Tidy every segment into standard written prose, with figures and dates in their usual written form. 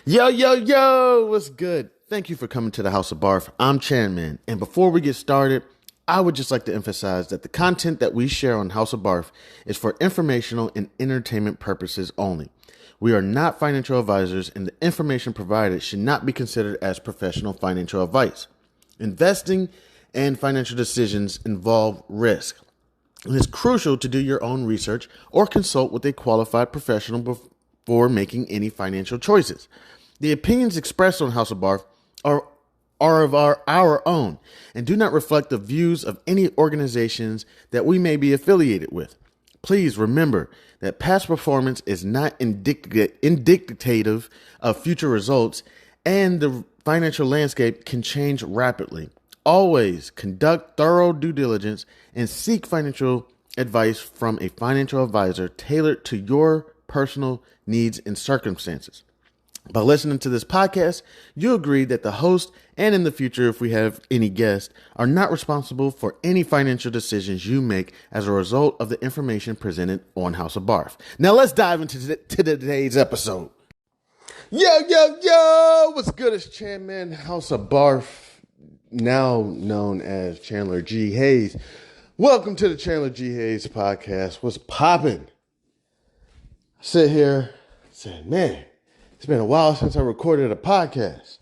Yo, yo, yo, what's good? Thank you for coming to the House of Barf. I'm Chairman, and before we get started, I would just like to emphasize that the content that we share on House of Barf is for informational and entertainment purposes only. We are not financial advisors, and the information provided should not be considered as professional financial advice. Investing and financial decisions involve risk. It is crucial to do your own research or consult with a qualified professional before making any financial choices. The opinions expressed on House of Barf are of our own and do not reflect the views of any organizations that we may be affiliated with. Please remember that past performance is not indicative of future results, and the financial landscape can change rapidly. Always conduct thorough due diligence and seek financial advice from a financial advisor tailored to your personal needs and circumstances. By listening to this podcast, you agree that the host and in the future, if we have any guests, are not responsible for any financial decisions you make as a result of the information presented on House of Barf. Now let's dive into today's episode. Yo, yo, yo! What's good? It's Chairman House of Barf, now known as Chandler G. Hayes. Welcome to the Chandler G. Hayes podcast. What's poppin'? I sit here and say, man, it's been a while since I recorded a podcast.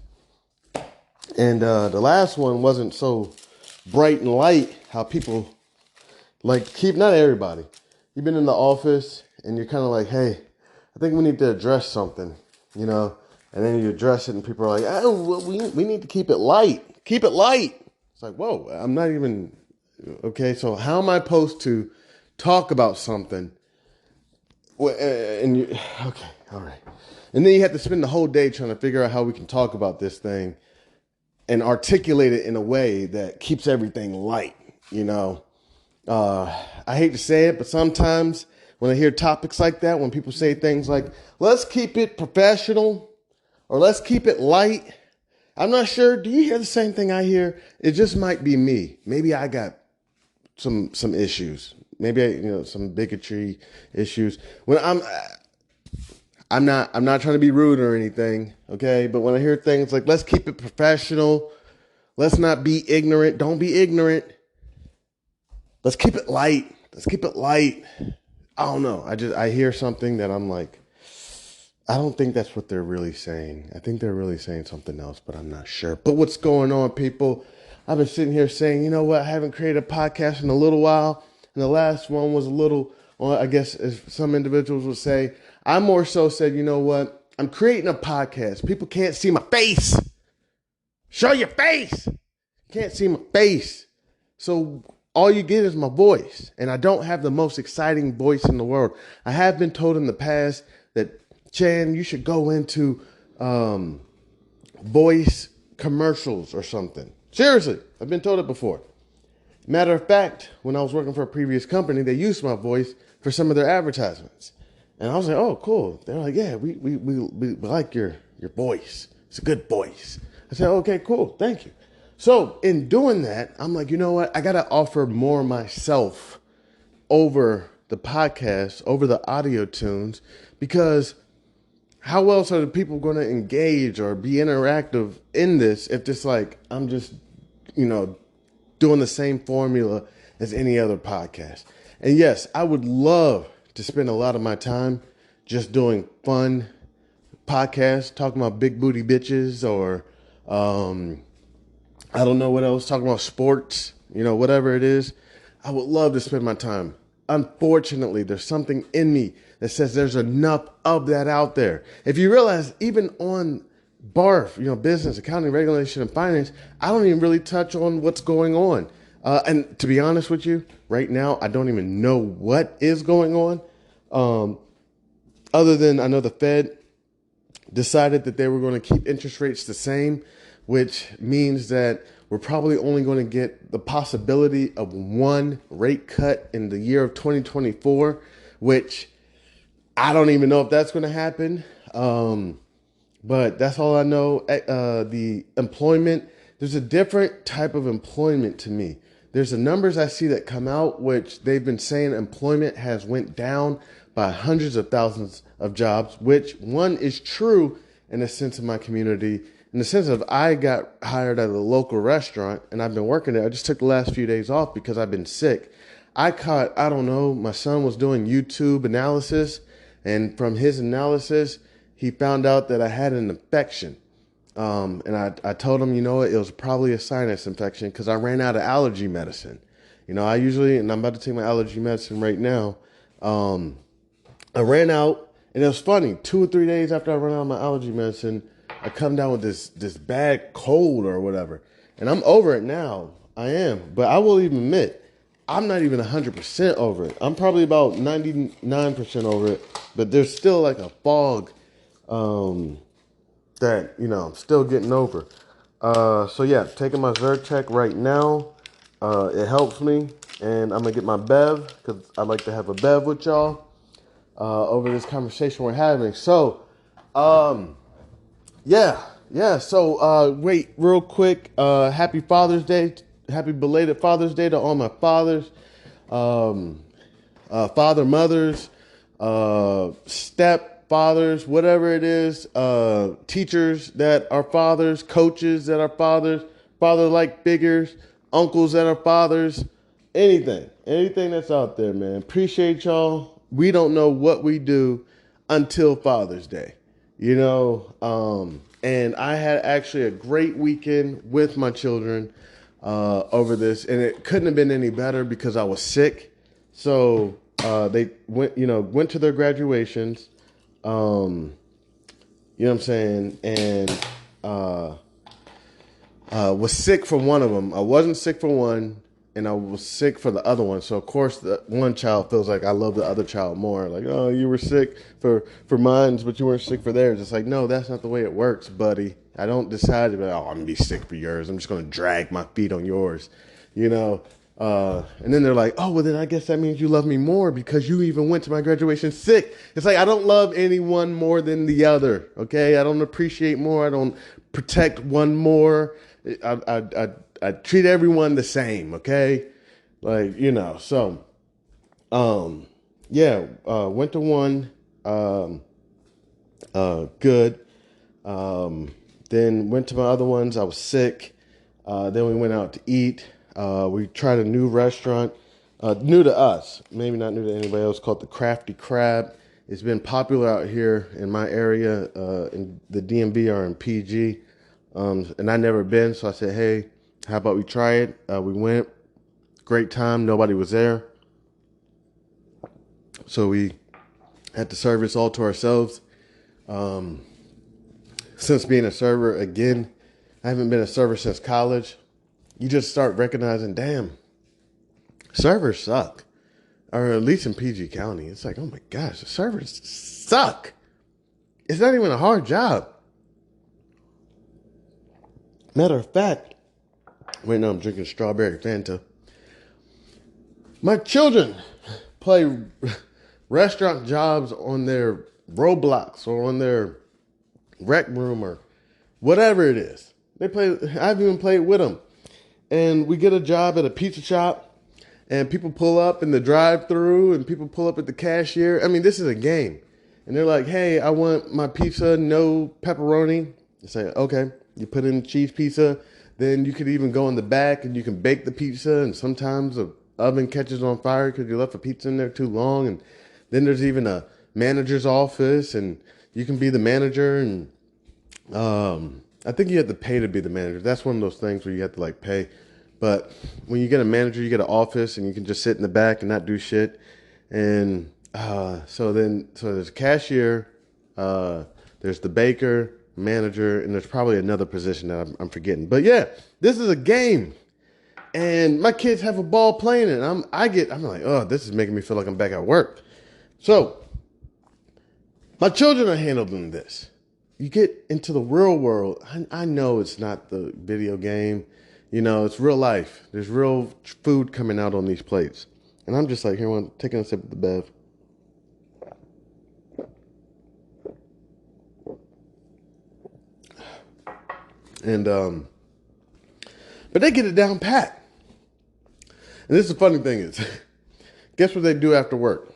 And the last one wasn't so bright and light how people not everybody. You've been in the office and you're kind of like, hey, I think we need to address something, and then you address it and people are like, oh, well, we need to keep it light. Keep it light. It's like, whoa, I'm not even, okay, so how am I supposed to talk about something? Okay, all right. And then you have to spend the whole day trying to figure out how we can talk about this thing and articulate it in a way that keeps everything light, I hate to say it, but sometimes when I hear topics like that, when people say things like, let's keep it professional or let's keep it light, I'm not sure. Do you hear the same thing I hear? It just might be me. Maybe I got some issues. Maybe some bigotry issues. When I'm not trying to be rude or anything, okay? But when I hear things like, let's keep it professional, let's not be ignorant, don't be ignorant, let's keep it light, I don't know. I hear something that I'm like, I don't think that's what they're really saying. I think they're really saying something else, but I'm not sure. But what's going on, people? I've been sitting here saying, you know what? I haven't created a podcast in a little while. And the last one was a little, I guess as some individuals would say, I more so said, you know what? I'm creating a podcast. People can't see my face. Show your face. You can't see my face. So all you get is my voice. And I don't have the most exciting voice in the world. I have been told in the past that, Chan, you should go into voice commercials or something. Seriously, I've been told it before. Matter of fact, when I was working for a previous company, they used my voice for some of their advertisements. And I was like, oh, cool. They're like, yeah, we like your voice. It's a good voice. I said, okay, cool. Thank you. So in doing that, I'm like, you know what? I got to offer more myself over the podcast, over the audio tunes, because how else are the people going to engage or be interactive in this if just like I'm just, doing the same formula as any other podcast? And yes, I would love to spend a lot of my time just doing fun podcasts, talking about big booty bitches or I don't know what else, talking about sports, whatever it is. I would love to spend my time. Unfortunately, there's something in me that says there's enough of that out there. If you realize, even on BARF, business, accounting, regulation, and finance, I don't even really touch on what's going on. And to be honest with you, right now, I don't even know what is going on. Other than I know the Fed decided that they were going to keep interest rates the same, which means that we're probably only going to get the possibility of one rate cut in the year of 2024, which I don't even know if that's going to happen. But that's all I know. The employment, there's a different type of employment to me. There's the numbers I see that come out, which they've been saying employment has went down by hundreds of thousands of jobs, which one is true in the sense of my community, in the sense of I got hired at a local restaurant and I've been working there. I just took the last few days off because I've been sick. I caught, I don't know, my son was doing YouTube analysis, and from his analysis, he found out that I had an infection. And I told him, you know what, it was probably a sinus infection because I ran out of allergy medicine. You know, I usually, and I'm about to take my allergy medicine right now. I ran out, and it was funny. 2 or 3 days after I ran out of my allergy medicine, I come down with this bad cold or whatever. And I'm over it now. I am. But I will even admit, I'm not even 100% over it. I'm probably about 99% over it. But there's still like a fog that, you know, I'm still getting over. So yeah, taking my Zyrtec right now. It helps me. And I'm going to get my Bev because I like to have a Bev with y'all over this conversation we're having. So, yeah. So, wait, real quick. Happy Father's Day. Happy belated Father's Day to all my fathers, father, mothers, step fathers, whatever it is, teachers that are fathers, coaches that are fathers, father-like figures, uncles that are fathers, anything that's out there, man. Appreciate y'all. We don't know what we do until Father's Day, you know. And I had actually a great weekend with my children over this, and it couldn't have been any better because I was sick. So they went to their graduations. You know what I'm saying? And was sick for one of them. I wasn't sick for one, and I was sick for the other one. So of course, the one child feels like I love the other child more. Like, oh, you were sick for mine, but you weren't sick for theirs. It's like, no, that's not the way it works, buddy. I don't decide to be like, oh, I'm gonna be sick for yours. I'm just gonna drag my feet on yours, you know. And then they're like, oh, well, then I guess that means you love me more because you even went to my graduation sick. It's like, I don't love anyone more than the other. Okay. I don't appreciate more. I don't protect one more. I treat everyone the same. Okay. Like, you know, so, went to one, good. Then went to my other ones. I was sick. Then we went out to eat. We tried a new restaurant, new to us, maybe not new to anybody else, called the Crafty Crab. It's been popular out here in my area, in the DMV or in PG. And I never been, so I said, hey, how about we try it? We went, great time, nobody was there. So we had the service all to ourselves. Since being a server, again, I haven't been a server since college. You just start recognizing, damn, servers suck. Or at least in PG County. It's like, oh my gosh, the servers suck. It's not even a hard job. Matter of fact, right now I'm drinking strawberry Fanta. My children play restaurant jobs on their Roblox or on their Rec Room or whatever it is. I've even played with them. And we get a job at a pizza shop, and people pull up in the drive-thru, and people pull up at the cashier. I mean, this is a game. And they're like, hey, I want my pizza, no pepperoni. You say, okay. You put in cheese pizza. Then you could even go in the back, and you can bake the pizza. And sometimes the oven catches on fire because you left the pizza in there too long. And then there's even a manager's office, and you can be the manager. And I think you have to pay to be the manager. That's one of those things where you have to like pay. But when you get a manager, you get an office and you can just sit in the back and not do shit. And so there's a cashier, there's the baker, manager, and there's probably another position that I'm forgetting. But yeah, this is a game. And my kids have a ball playing it. I'm like, oh, this is making me feel like I'm back at work. So my children are handling this. You get into the real world. I know it's not the video game. You know, it's real life. There's real food coming out on these plates. And I'm just like, here, I'm taking a sip of the Bev. And, but they get it down pat. And this is the funny thing is, guess what they do after work?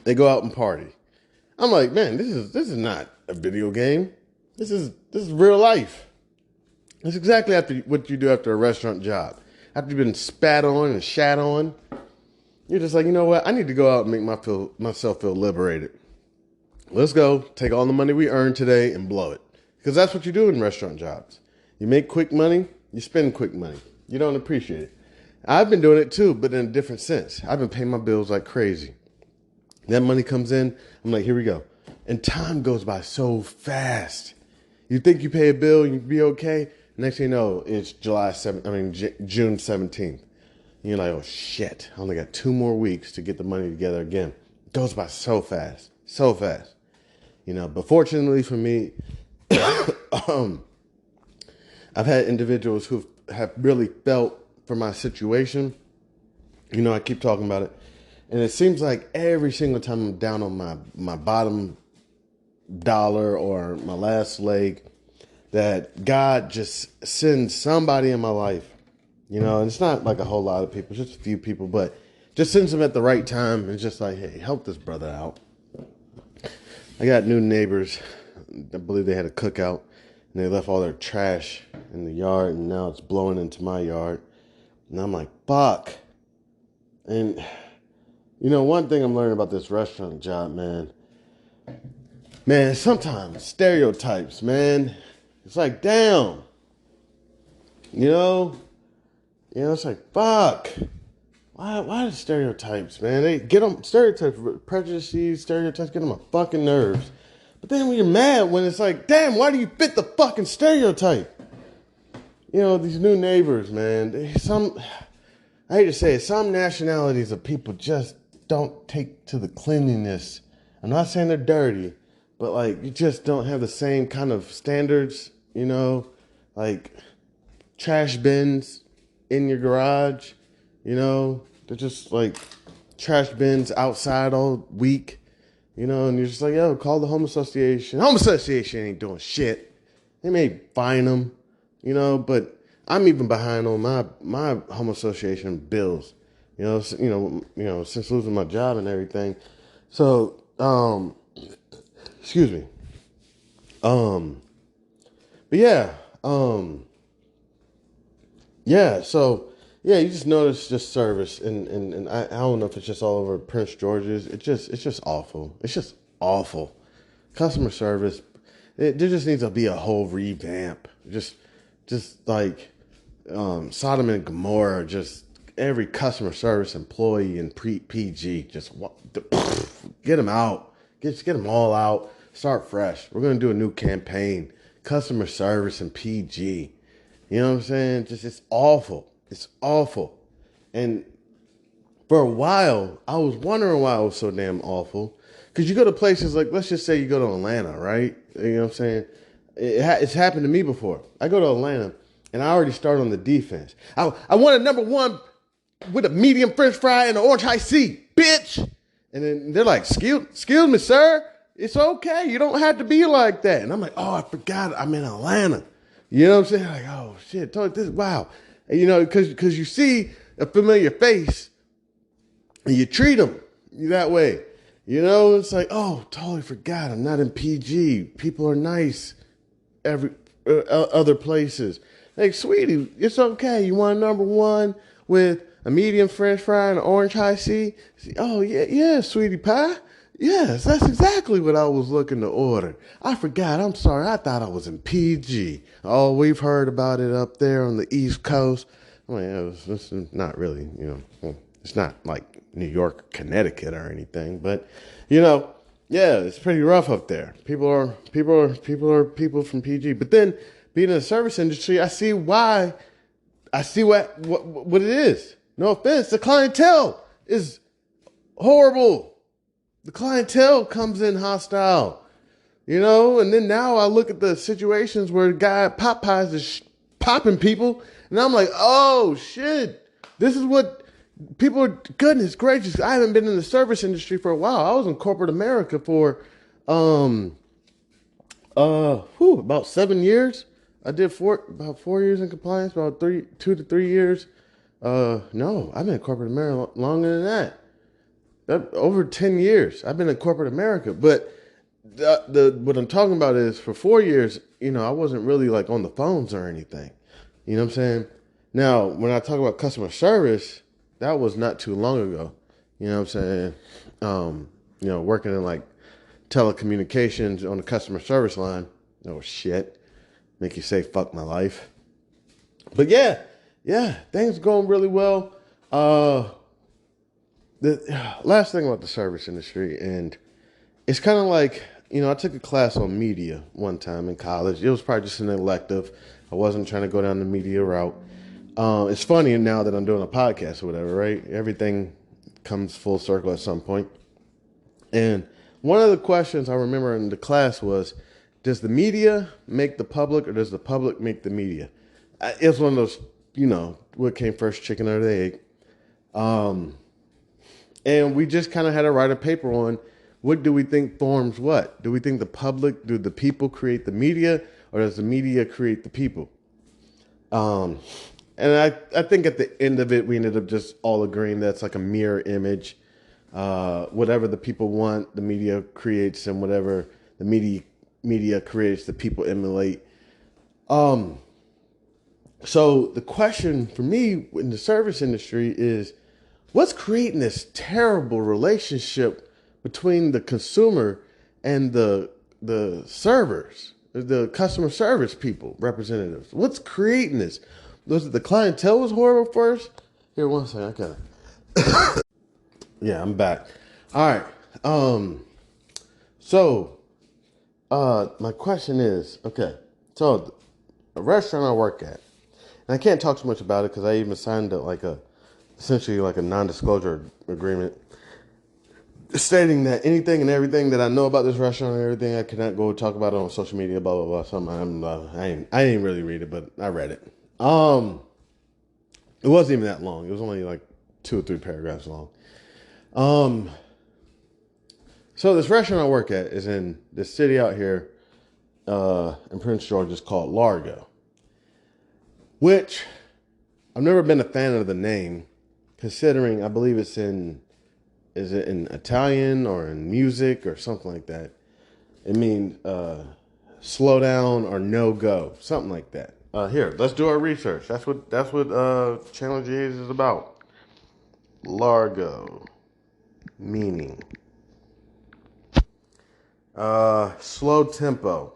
They go out and party. I'm like, man, this is not a video game. This is real life. It's exactly after what you do after a restaurant job. After you've been spat on and shat on, you're just like, you know what? I need to go out and make myself feel liberated. Let's go take all the money we earned today and blow it. Because that's what you do in restaurant jobs. You make quick money, you spend quick money. You don't appreciate it. I've been doing it too, but in a different sense. I've been paying my bills like crazy. That money comes in, I'm like, here we go. And time goes by so fast. You think you pay a bill and you be okay. Next thing you know, it's June 17th. And you're like, oh shit, I only got 2 more weeks to get the money together again. It goes by so fast, so fast. But fortunately for me, I've had individuals who have really felt for my situation. I keep talking about it. And it seems like every single time I'm down on my bottom dollar or my last leg, that God just sends somebody in my life. And it's not like a whole lot of people, just a few people, but just sends them at the right time and just like, hey, help this brother out. I got new neighbors. I believe they had a cookout and they left all their trash in the yard and now it's blowing into my yard. And I'm like, fuck. And one thing I'm learning about this restaurant job, man, sometimes stereotypes, man. It's like, damn. It's like, fuck. Why the stereotypes, man? They get them, stereotypes, prejudices, stereotypes, get on my fucking nerves. But then when you're mad, when it's like, damn, why do you fit the fucking stereotype? These new neighbors, man. I hate to say it, some nationalities of people just don't take to the cleanliness. I'm not saying they're dirty, but like, you just don't have the same kind of standards, like trash bins in your garage, they're just like trash bins outside all week, and you're just like, yo, call the home association. Home association ain't doing shit. They may fine them, but I'm even behind on my home association bills, since losing my job and everything. So, excuse me. But yeah, you just notice just service and I don't know if it's just all over Prince George's. It's just awful. It's just awful. Customer service, there just needs to be a whole revamp. Just like Sodom and Gomorrah, just every customer service employee in PG, just get them out. Get them all out. Start fresh. We're going to do a new campaign. Customer service and PG. You know what I'm saying? Just, it's awful. It's awful. And for a while, I was wondering why it was so damn awful. Because you go to places like, let's just say you go to Atlanta, right? You know what I'm saying? It's happened to me before. I go to Atlanta, and I already start on the defense. I want a number one with a medium French fry and an orange high C, bitch. And then they're like, excuse me, sir. It's okay. You don't have to be like that. And I'm like, oh, I forgot I'm in Atlanta. You know what I'm saying? Like, oh, shit. Wow. And, because you see a familiar face and you treat them that way. It's like, oh, totally forgot. I'm not in PG. People are nice other places. Like, sweetie, it's okay. You want a number one with a medium French fry and an orange high C? Oh, yeah, sweetie pie. Yes, that's exactly what I was looking to order. I forgot. I'm sorry. I thought I was in PG. Oh, we've heard about it up there on the East Coast. It's not really, it's not like New York, Connecticut or anything, but, yeah, it's pretty rough up there. People are from PG. But then being in the service industry, I see why. I see what it is. No offense. The clientele is horrible. The clientele comes in hostile, and then now I look at the situations where the guy at Popeyes is popping people, and I'm like, oh, shit, this is what people are, goodness gracious, I haven't been in the service industry for a while. I was in corporate America for, about 7 years. I did about 4 years in compliance, about 2 to 3 years. No, I've been in corporate America longer than that. Over 10 years. I've been in corporate America. But the what I'm talking about is for 4 years, I wasn't really like on the phones or anything. You know what I'm saying? Now, when I talk about customer service, that was not too long ago. You know what I'm saying? Working in like telecommunications on the customer service line. Oh shit. Make you say fuck my life. But yeah, things going really well. The last thing about the service industry, and it's kind of like, I took a class on media one time in college. It was probably just an elective. I wasn't trying to go down the media route. It's funny now that I'm doing a podcast or whatever, right? Everything comes full circle at some point. And one of the questions I remember in the class was, does the media make the public or does the public make the media? It's one of those, what came first, chicken or the egg? And we just kind of had to write a paper on what do we think forms what? Do we think do the people create the media, or does the media create the people? Um, and I think at the end of it, we ended up just all agreeing that's like a mirror image. Whatever the people want, the media creates, and whatever the media creates, the people emulate. Um, so the question for me in the service industry is, what's creating this terrible relationship between the consumer and the servers, the customer service people, representatives? What's creating this? Was it the clientele was horrible first? Here, one second, I got it. Yeah, I'm back. All right. So my question is, okay. So a restaurant I work at, and I can't talk too much about it because I even signed essentially like a non-disclosure agreement stating that anything and everything that I know about this restaurant and everything I cannot go talk about it on social media, blah blah blah. Something I didn't really read it, but I read it. It wasn't even that long. It was only like 2 or 3 paragraphs long. Um, so this restaurant I work at is in this city out here in Prince George. It's called Largo, which I've never been a fan of the name, considering I believe is it in Italian or in music or something like that? It means slow down or no go, something like that. Here, let's do our research. That's what Channel G's is about. Largo meaning slow tempo.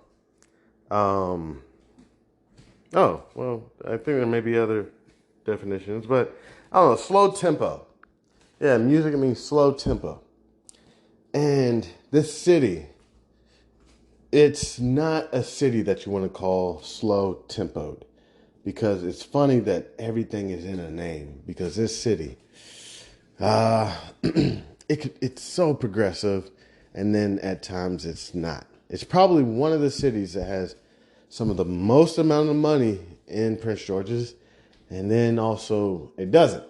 Um, oh well, I think there may be other definitions, but I don't know. Slow tempo. Yeah, music means slow tempo. And this city, it's not a city that you want to call slow tempoed, because it's funny that everything is in a name. Because this city, it's so progressive, and then at times it's not. It's probably one of the cities that has some of the most amount of money in Prince George's, and then also it doesn't.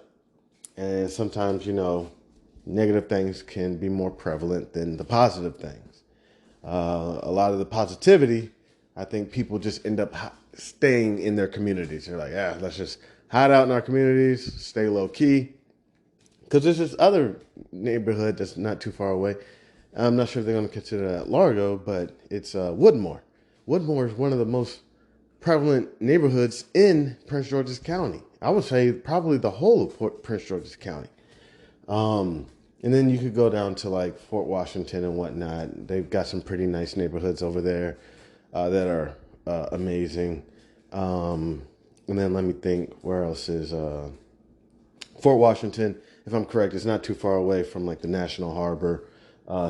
And sometimes, negative things can be more prevalent than the positive things. A lot of the positivity, I think people just end up staying in their communities. They're like, yeah, let's just hide out in our communities, stay low key. Because there's this other neighborhood that's not too far away. I'm not sure if they're going to consider that Largo, but it's Woodmore. Woodmore is one of the most prevalent neighborhoods in Prince George's County. I would say probably the whole of Prince George's County. And then you could go down to like Fort Washington and whatnot. They've got some pretty nice neighborhoods over there that are amazing. And then let me think, where else is Fort Washington? If I'm correct, it's not too far away from like the National Harbor.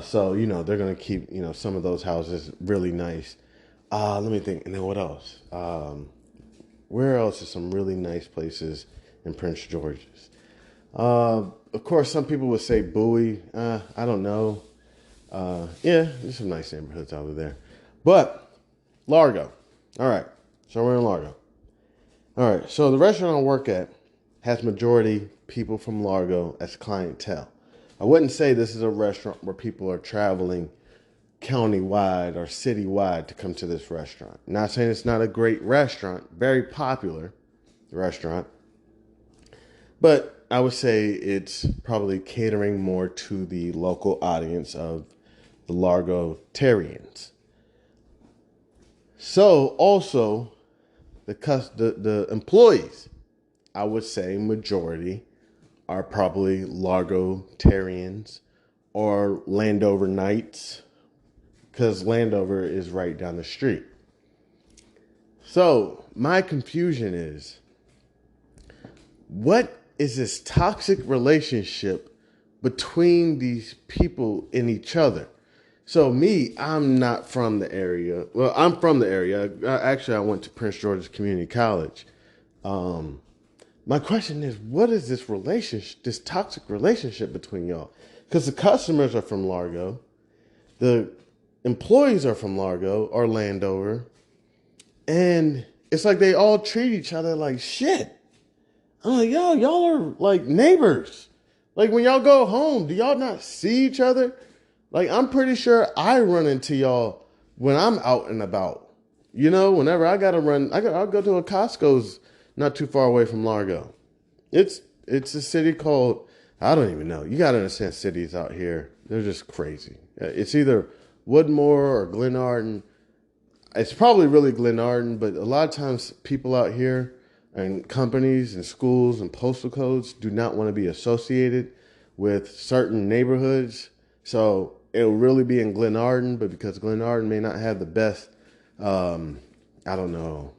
So, they're going to keep, some of those houses really nice. Let me think. And then what else? Where else is some really nice places in Prince George's? Of course, some people would say Bowie. I don't know. Yeah, there's some nice neighborhoods over there. But Largo. All right. So we're in Largo. All right. So the restaurant I work at has majority people from Largo as clientele. I wouldn't say this is a restaurant where people are traveling county-wide or city-wide to come to this restaurant. Not saying it's not a great restaurant, very popular restaurant, but I would say it's probably catering more to the local audience of the Largotarians. So also the employees, I would say majority, are probably Largotarians or Landover Knights, because Landover is right down the street. So my confusion is, what is this toxic relationship between these people and each other? So me, I'm not from the area. Well, I'm from the area. Actually, I went to Prince George's Community College. My question is, what is this relationship, this toxic relationship between y'all? Because the customers are from Largo, the employees are from Largo or Landover, and it's like they all treat each other like shit. I'm like, yo, y'all are like neighbors. Like when y'all go home, do y'all not see each other? Like I'm pretty sure I run into y'all when I'm out and about. You know, whenever I gotta run, I'll go to a Costco's not too far away from Largo. It's a city called, I don't even know. You gotta understand cities out here. They're just crazy. It's either Woodmore or Glenarden. It's probably really Glenarden, but a lot of times people out here and companies and schools and postal codes do not want to be associated with certain neighborhoods. So it'll really be in Glenarden, but because Glenarden may not have the best, I don't know,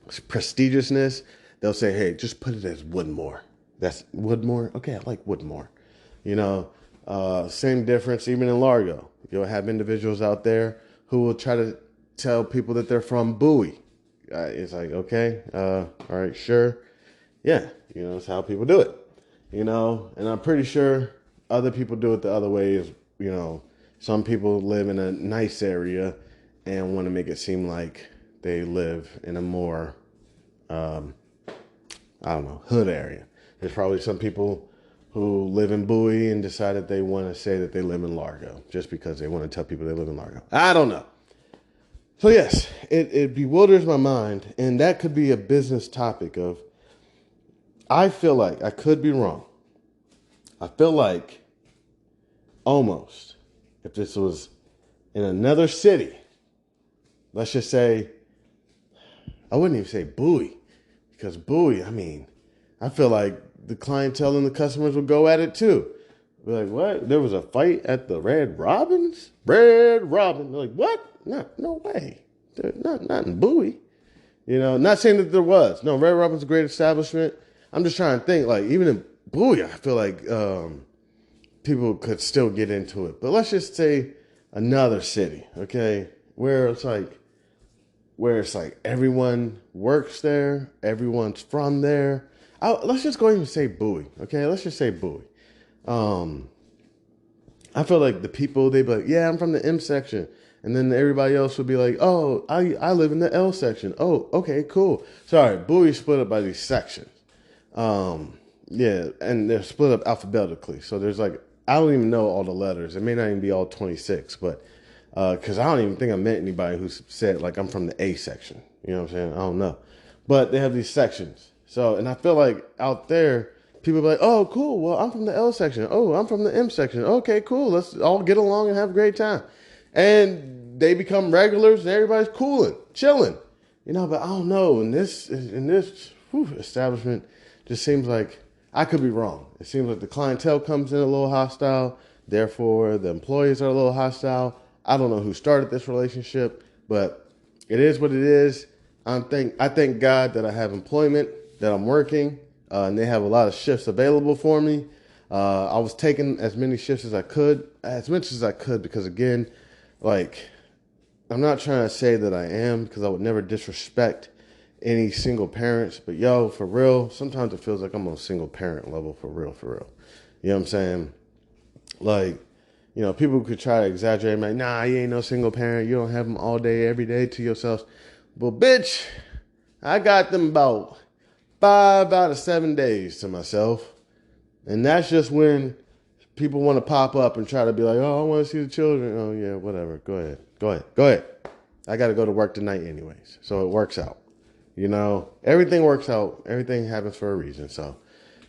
prestigiousness, they'll say, hey, just put it as Woodmore. That's Woodmore? Okay, I like Woodmore. You know, same difference even in Largo. You'll have individuals out there who will try to tell people that they're from Bowie. It's like, okay, all right, sure. Yeah, you know, it's how people do it. You know, and I'm pretty sure other people do it the other way. Is, you know, some people live in a nice area and want to make it seem like they live in a more, I don't know, hood area. There's probably some people who live in Bowie and decide that they want to say that they live in Largo just because they want to tell people they live in Largo. I don't know. So yes, it bewilders my mind, and that could be a business topic of, I feel like, I could be wrong. I feel like almost, if this was in another city, let's just say, I wouldn't even say Bowie, because Bowie, I mean, I feel like the clientele and the customers would go at it too. Be like, what? There was a fight at the Red Robin's? Red Robin. They're like, what? No way. Not in Bowie. You know, not saying that there was. No, Red Robin's a great establishment. I'm just trying to think, like, even in Bowie, I feel like people could still get into it. But let's just say another city, okay, where it's like everyone works there, everyone's from there. Let's just go ahead and say Bowie, okay? Let's just say Bowie. I feel like the people, they'd be like, yeah, I'm from the M section. And then everybody else would be like, oh, I live in the L section. Oh, okay, cool. Sorry, Bowie's split up by these sections. Yeah, and they're split up alphabetically. So there's like, I don't even know all the letters. It may not even be all 26, but because I don't even think I met anybody who said, like, I'm from the A section. You know what I'm saying? I don't know. But they have these sections. So, and I feel like out there, people be like, oh, cool. Well, I'm from the L section. Oh, I'm from the M section. Okay, cool. Let's all get along and have a great time. And they become regulars and everybody's cooling, chilling. You know, but I don't know. In this establishment, just seems like I could be wrong. It seems like the clientele comes in a little hostile. Therefore, the employees are a little hostile. I don't know who started this relationship, but it is what it is. I thank God that I have employment, that I'm working, and they have a lot of shifts available for me. I was taking as many shifts as much as I could, because again, like, I'm not trying to say that I am, because I would never disrespect any single parents, but yo, for real, sometimes it feels like I'm on a single parent level, for real. You know what I'm saying? Like, you know, people could try to exaggerate, like, nah, you ain't no single parent, you don't have them all day, every day to yourself. Well, bitch, I got them about 5 out of 7 days to myself. And that's just when people want to pop up and try to be like, oh, I want to see the children. Oh, yeah, whatever. Go ahead. I got to go to work tonight anyways. So it works out. You know, everything works out. Everything happens for a reason. So,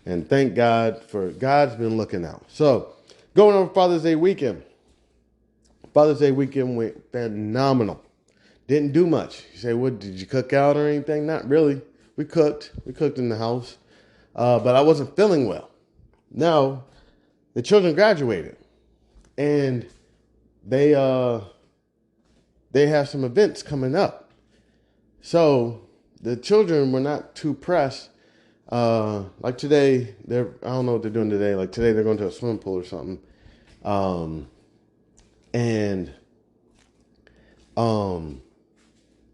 and thank God for God's been looking out. So, going over Father's Day weekend. Father's Day weekend went phenomenal. Didn't do much. You say, what, did you cook out or anything? Not really. We cooked. We cooked in the house. But I wasn't feeling well. Now, the children graduated. And they have some events coming up. So the children were not too pressed. Like today, I don't know what they're doing today. Like today, they're going to a swimming pool or something.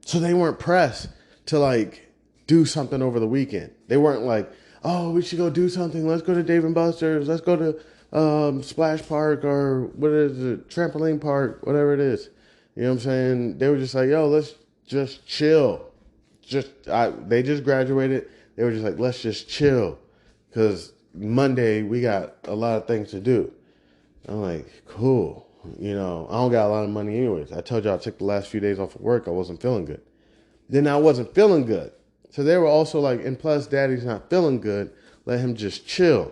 So they weren't pressed to like do something over the weekend. They weren't like, oh, we should go do something. Let's go to Dave and Buster's. Let's go to Splash Park or what is it, trampoline park, whatever it is. You know what I'm saying? They were just like, yo, let's just chill. They just graduated. They were just like, let's just chill. Because Monday, we got a lot of things to do. I'm like, cool. You know, I don't got a lot of money anyways. I told you I took the last few days off of work. I wasn't feeling good. Then I wasn't feeling good. So they were also like, and plus daddy's not feeling good. Let him just chill.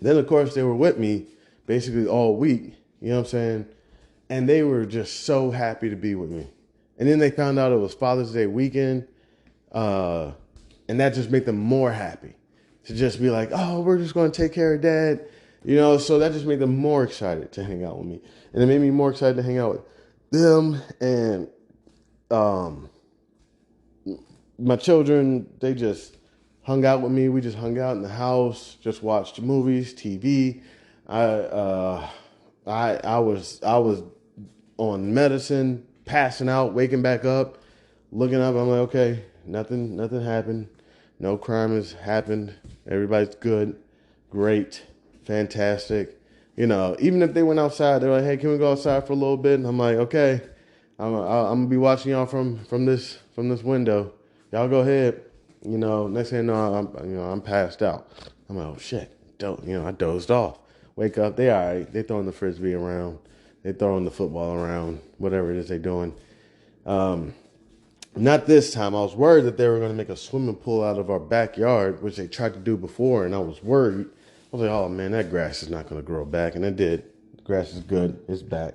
Then, of course, they were with me basically all week. You know what I'm saying? And they were just so happy to be with me. And then they found out it was Father's Day weekend. And that just made them more happy to just be like, oh, we're just going to take care of dad. You know, so that just made them more excited to hang out with me. And it made me more excited to hang out with them. And my children, they just hung out with me. We just hung out in the house, just watched movies, TV. I was on medicine, passing out, waking back up, looking up. I'm like, okay, nothing happened. No crime has happened. Everybody's good, great, fantastic. You know, even if they went outside, they're like, hey, can we go outside for a little bit? And I'm like, okay, I'm gonna be watching y'all from this window. Y'all go ahead. You know, next thing you know, I'm passed out. I'm like, oh shit, I dozed off. Wake up, they all right. They throwing the frisbee around. They throwing the football around, whatever it is they're doing. Not this time. I was worried that they were going to make a swimming pool out of our backyard, which they tried to do before, and I was worried. I was like, oh man, that grass is not going to grow back, and it did. The grass is good. It's back.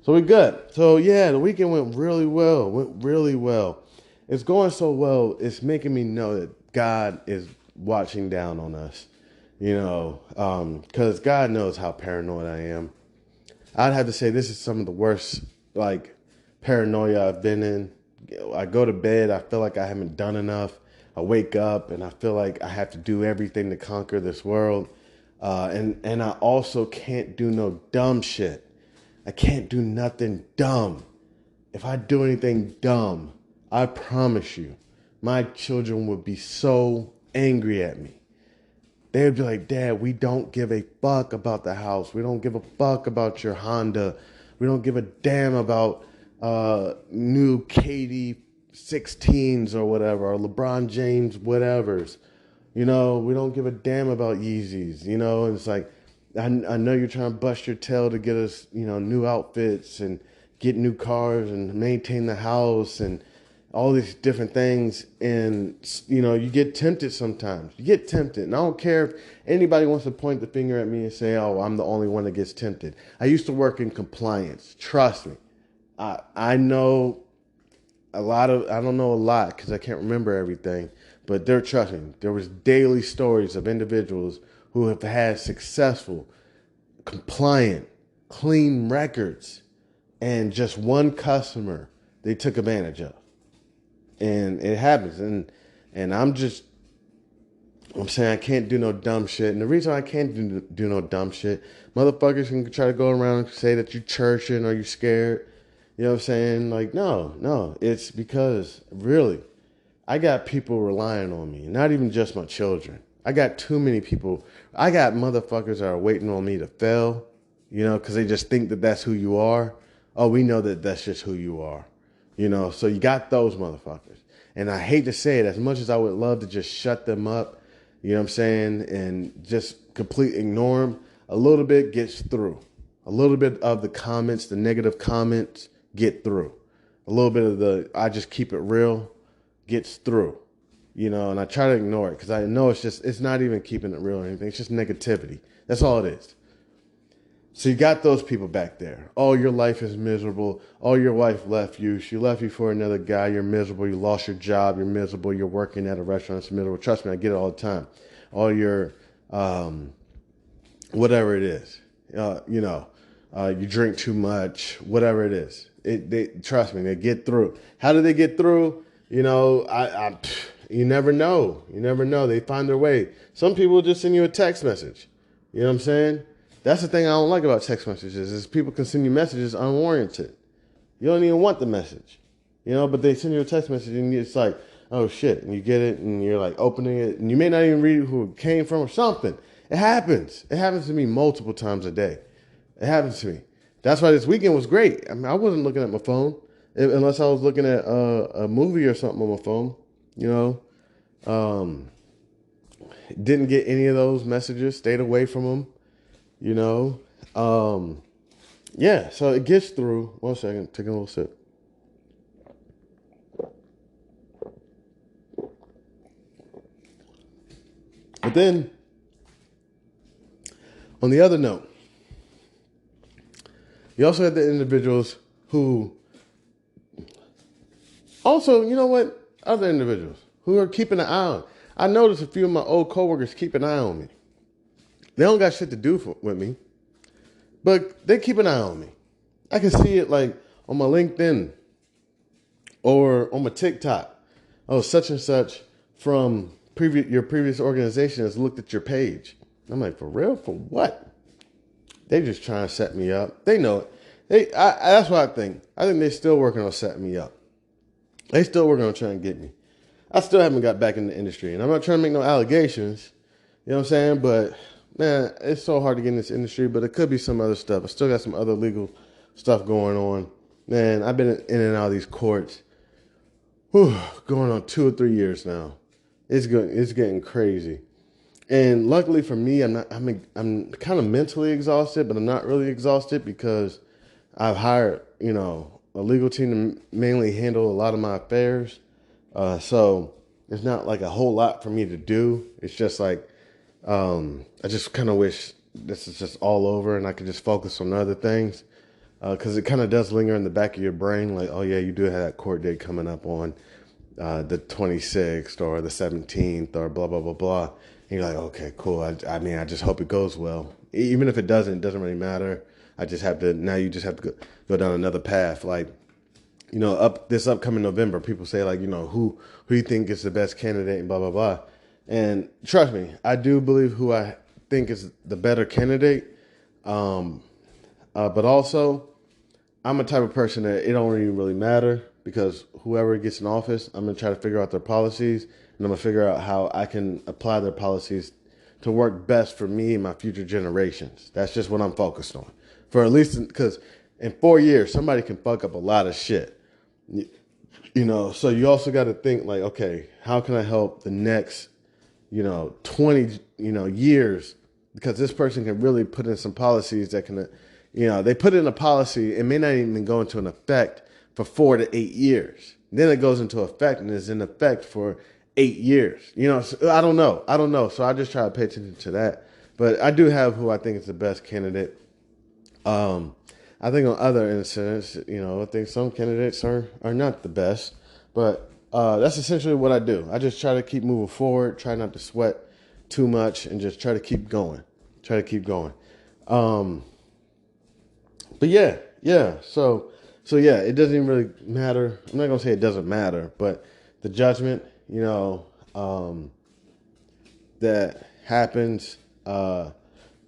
So we're good. So yeah, the weekend went really well. It's going so well, it's making me know that God is watching down on us, you know, because God knows how paranoid I am. I'd have to say this is some of the worst, like, paranoia I've been in. I go to bed, I feel like I haven't done enough. I wake up and I feel like I have to do everything to conquer this world. And I also can't do no dumb shit. I can't do nothing dumb. If I do anything dumb, I promise you, my children would be so angry at me. They would be like, Dad, we don't give a fuck about the house. We don't give a fuck about your Honda. We don't give a damn about new KD 16s or whatever, or LeBron James whatevers. You know, we don't give a damn about Yeezys. You know, and it's like, I know you're trying to bust your tail to get us, you know, new outfits and get new cars and maintain the house and all these different things. And, you know, you get tempted sometimes. You get tempted. And I don't care if anybody wants to point the finger at me and say, oh, I'm the only one that gets tempted. I used to work in compliance. Trust me. I know I don't know a lot because I can't remember everything, but trust me, there was daily stories of individuals who have had successful, compliant, clean records, and just one customer they took advantage of. And it happens. And I'm saying I can't do no dumb shit. And the reason I can't do no dumb shit, motherfuckers can try to go around and say that you're churching or you're scared. You know what I'm saying? Like, no. It's because, really, I got people relying on me. Not even just my children. I got too many people. I got motherfuckers that are waiting on me to fail, you know, because they just think that that's who you are. Oh, we know that that's just who you are. You know, so you got those motherfuckers. And I hate to say it, as much as I would love to just shut them up, you know what I'm saying, and just completely ignore them, a little bit gets through. A little bit of the comments, the negative comments, get through. A little bit of I just keep it real gets through, you know, and I try to ignore it because I know it's not even keeping it real or anything. It's just negativity. That's all it is. So you got those people back there. Oh, your life is miserable. Oh, your wife left you. She left you for another guy. You're miserable. You lost your job. You're miserable. You're working at a restaurant. It's miserable. Trust me, I get it all the time. All your, whatever it is, you drink too much, whatever it is. Trust me, they get through. How do they get through? You never know. You never know. They find their way. Some people just send you a text message. You know what I'm saying? That's the thing I don't like about text messages is people can send you messages unwarranted. You don't even want the message, but they send you a text message and it's like, oh shit, and you get it and you're like opening it and you may not even read who it came from or something. It happens. It happens to me multiple times a day. It happens to me. That's why this weekend was great. I mean, I wasn't looking at my phone unless I was looking at a movie or something on my phone, Didn't get any of those messages, stayed away from them, Yeah, so it gets through. 1 second, taking a little sip. But then, on the other note, you also have the individuals who also, other individuals who are keeping an eye on. I noticed a few of my old coworkers keep an eye on me. They don't got shit to do with me, but they keep an eye on me. I can see it like on my LinkedIn or on my TikTok. Oh, such and such from your previous organization has looked at your page. I'm like, for real? For what? They just trying to set me up. They know it. That's what I think. I think they're still working on setting me up. They still working on trying to get me. I still haven't got back in the industry, and I'm not trying to make no allegations. You know what I'm saying? But man, it's so hard to get in this industry. But it could be some other stuff. I still got some other legal stuff going on. Man, I've been in and out of these courts, going on 2 or 3 years now. It's good. It's getting crazy. And luckily for me, I'm kind of mentally exhausted, but I'm not really exhausted because I've hired, a legal team to mainly handle a lot of my affairs. So it's not like a whole lot for me to do. It's just like, I just kind of wish this is just all over and I could just focus on other things. Cause it kind of does linger in the back of your brain. Like, oh yeah, you do have that court date coming up on, the 26th or the 17th or blah, blah, blah, blah. And you're like, okay, cool. I just hope it goes well. Even if it doesn't really matter. Now you just have to go down another path. Like, this upcoming November, people say like, who you think is the best candidate and blah, blah, blah. And trust me, I do believe who I think is the better candidate. But also I'm a type of person that it don't even really matter because whoever gets in office, I'm going to try to figure out their policies and I'm going to figure out how I can apply their policies to work best for me and my future generations. That's just what I'm focused on. For at least, because in 4 years, somebody can fuck up a lot of shit. So you also got to think like, okay, how can I help the next, 20, years? Because this person can really put in some policies that can, they put in a policy, it may not even go into an effect for 4 to 8 years. Then it goes into effect and is in effect for 8 years. So I don't know. So I just try to pay attention to that. But I do have who I think is the best candidate. I think on other incidents, I think some candidates are not the best, but that's essentially what I do. I just try to keep moving forward, try not to sweat too much, and just try to keep going. But yeah. So yeah, it doesn't even really matter. I'm not gonna say it doesn't matter, but the judgment, that happens.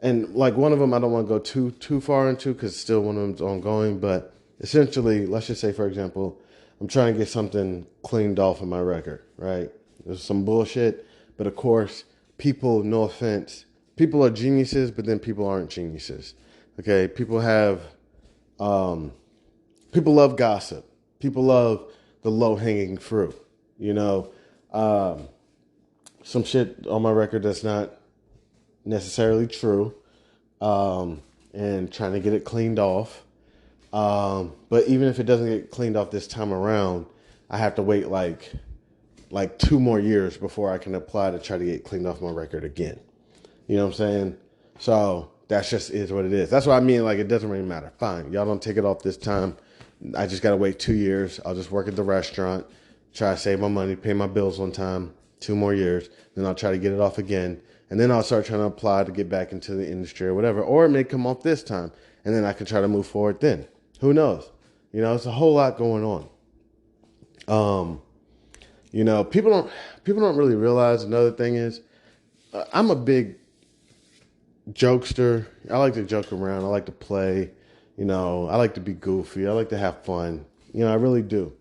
And like one of them, I don't want to go too far into because still one of them's ongoing. But essentially, let's just say, for example, I'm trying to get something cleaned off of my record, right? There's some bullshit, but of course, people, no offense, people are geniuses, but then people aren't geniuses. Okay, people love gossip. People love the low-hanging fruit. Some shit on my record that's not necessarily true, and trying to get it cleaned off. But even if it doesn't get cleaned off this time around, I have to wait like 2 more years before I can apply to try to get cleaned off my record again. You know what I'm saying? So that's just is what it is. That's what I mean. Like, it doesn't really matter. Fine. Y'all don't take it off this time. I just got to wait 2 years. I'll just work at the restaurant, try to save my money, pay my bills on time, 2 more years. Then I'll try to get it off again. And then I'll start trying to apply to get back into the industry or whatever. Or it may come off this time. And then I can try to move forward then. Who knows? You know, it's a whole lot going on. You know, people don't really realize another thing is I'm a big jokester. I like to joke around. I like to play. You know, I like to be goofy. I like to have fun. You know, I really do.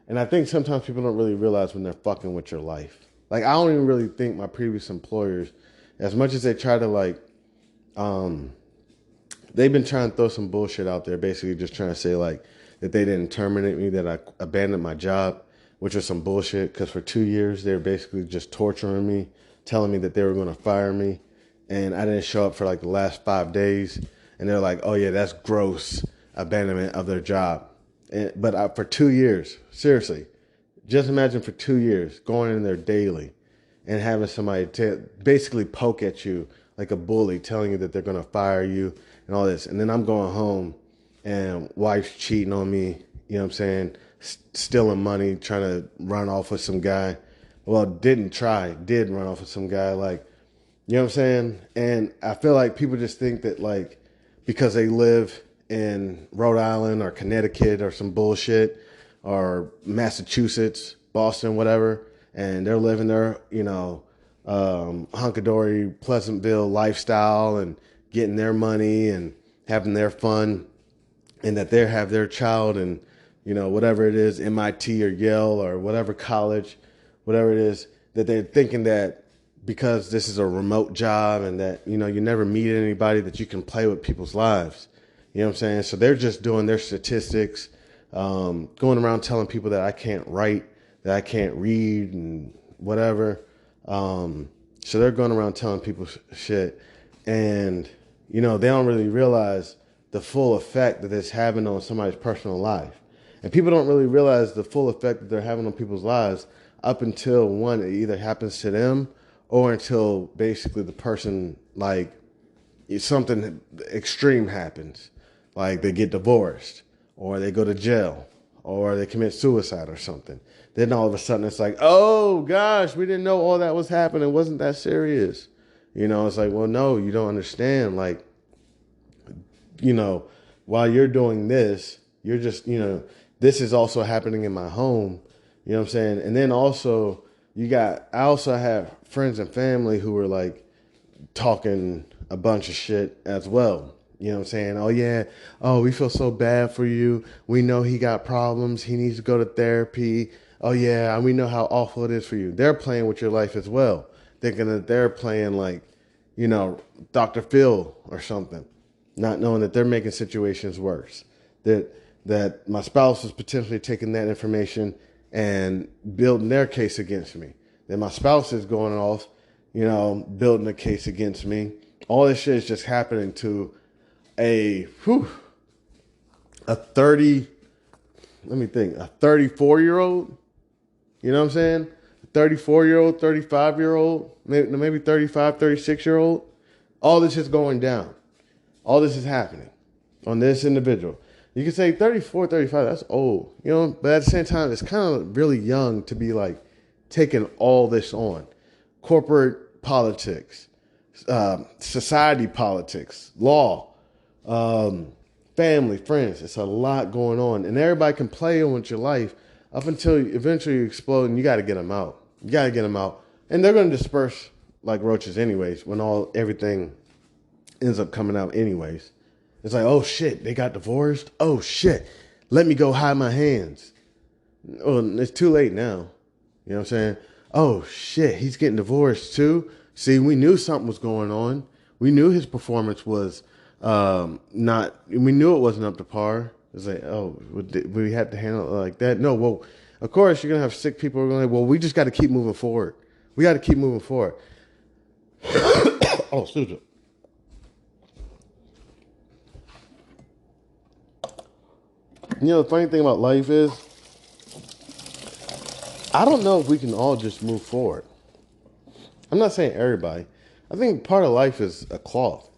And I think sometimes people don't really realize when they're fucking with your life. Like, I don't even really think my previous employers, as much as they try to like, they've been trying to throw some bullshit out there, basically just trying to say like that they didn't terminate me, that I abandoned my job, which was some bullshit because for 2 years they were basically just torturing me, telling me that they were going to fire me. And I didn't show up for like the last 5 days. And they're like, oh yeah, that's gross abandonment of their job. But for 2 years, seriously, just imagine for 2 years going in there daily and having somebody basically poke at you like a bully, telling you that they're going to fire you and all this. And then I'm going home and wife's cheating on me, you know what I'm saying? Stealing money, trying to run off with some guy. Well, did run off with some guy, like, you know what I'm saying? And I feel like people just think that like, because they live in Rhode Island or Connecticut or some bullshit or Massachusetts, Boston, whatever, and they're living their, you know, hunky-dory Pleasantville lifestyle and getting their money and having their fun, and that they have their child and, you know, whatever it is, MIT or Yale or whatever college, whatever it is, that they're thinking that because this is a remote job and that, you know, you never meet anybody, that you can play with people's lives. You know what I'm saying? So they're just doing their statistics, going around telling people that I can't write, that I can't read and whatever. So they're going around telling people shit. And, you know, they don't really realize the full effect that it's having on somebody's personal life. And people don't really realize the full effect that they're having on people's lives up until, one, it either happens to them or until basically the person, like, something extreme happens. Like they get divorced or they go to jail or they commit suicide or something. Then all of a sudden it's like, oh gosh, we didn't know all that was happening. It wasn't that serious. You know, it's like, well, no, you don't understand. Like, you know, while you're doing this, you're just, you know, this is also happening in my home. You know what I'm saying? And then also I also have friends and family who were like talking a bunch of shit as well. You know what I'm saying? Oh, yeah. Oh, we feel so bad for you. We know he got problems. He needs to go to therapy. Oh, yeah. And we know how awful it is for you. They're playing with your life as well, thinking that they're playing like, you know, Dr. Phil or something, not knowing that they're making situations worse. That my spouse is potentially taking that information and building their case against me. That my spouse is going off, you know, building a case against me. All this shit is just happening to a 34-year-old, you know what I'm saying? A 34-year-old, 35-year-old, maybe 35, 36-year-old. All this is going down. All this is happening on this individual. You can say 34, 35, that's old, you know, but at the same time, it's kind of really young to be like taking all this on. Corporate politics, society politics, law, family, friends. It's a lot going on, and everybody can play with your life up until eventually you explode, and you got to get them out. You got to get them out, and they're going to disperse like roaches anyways when everything ends up coming out anyways. It's like, oh shit, they got divorced. Oh shit, let me go hide my hands. Well, it's too late now. You know what I'm saying? Oh shit, he's getting divorced too. See, we knew something was going on. We knew his performance was not. We knew it wasn't up to par. It's like, oh, we had to handle it like that. No, well, of course you're gonna have sick people who are going. Well, we just got to keep moving forward. We got to keep moving forward. Oh, excuse me. You know, the funny thing about life is, I don't know if we can all just move forward. I'm not saying everybody. I think part of life is a cloth.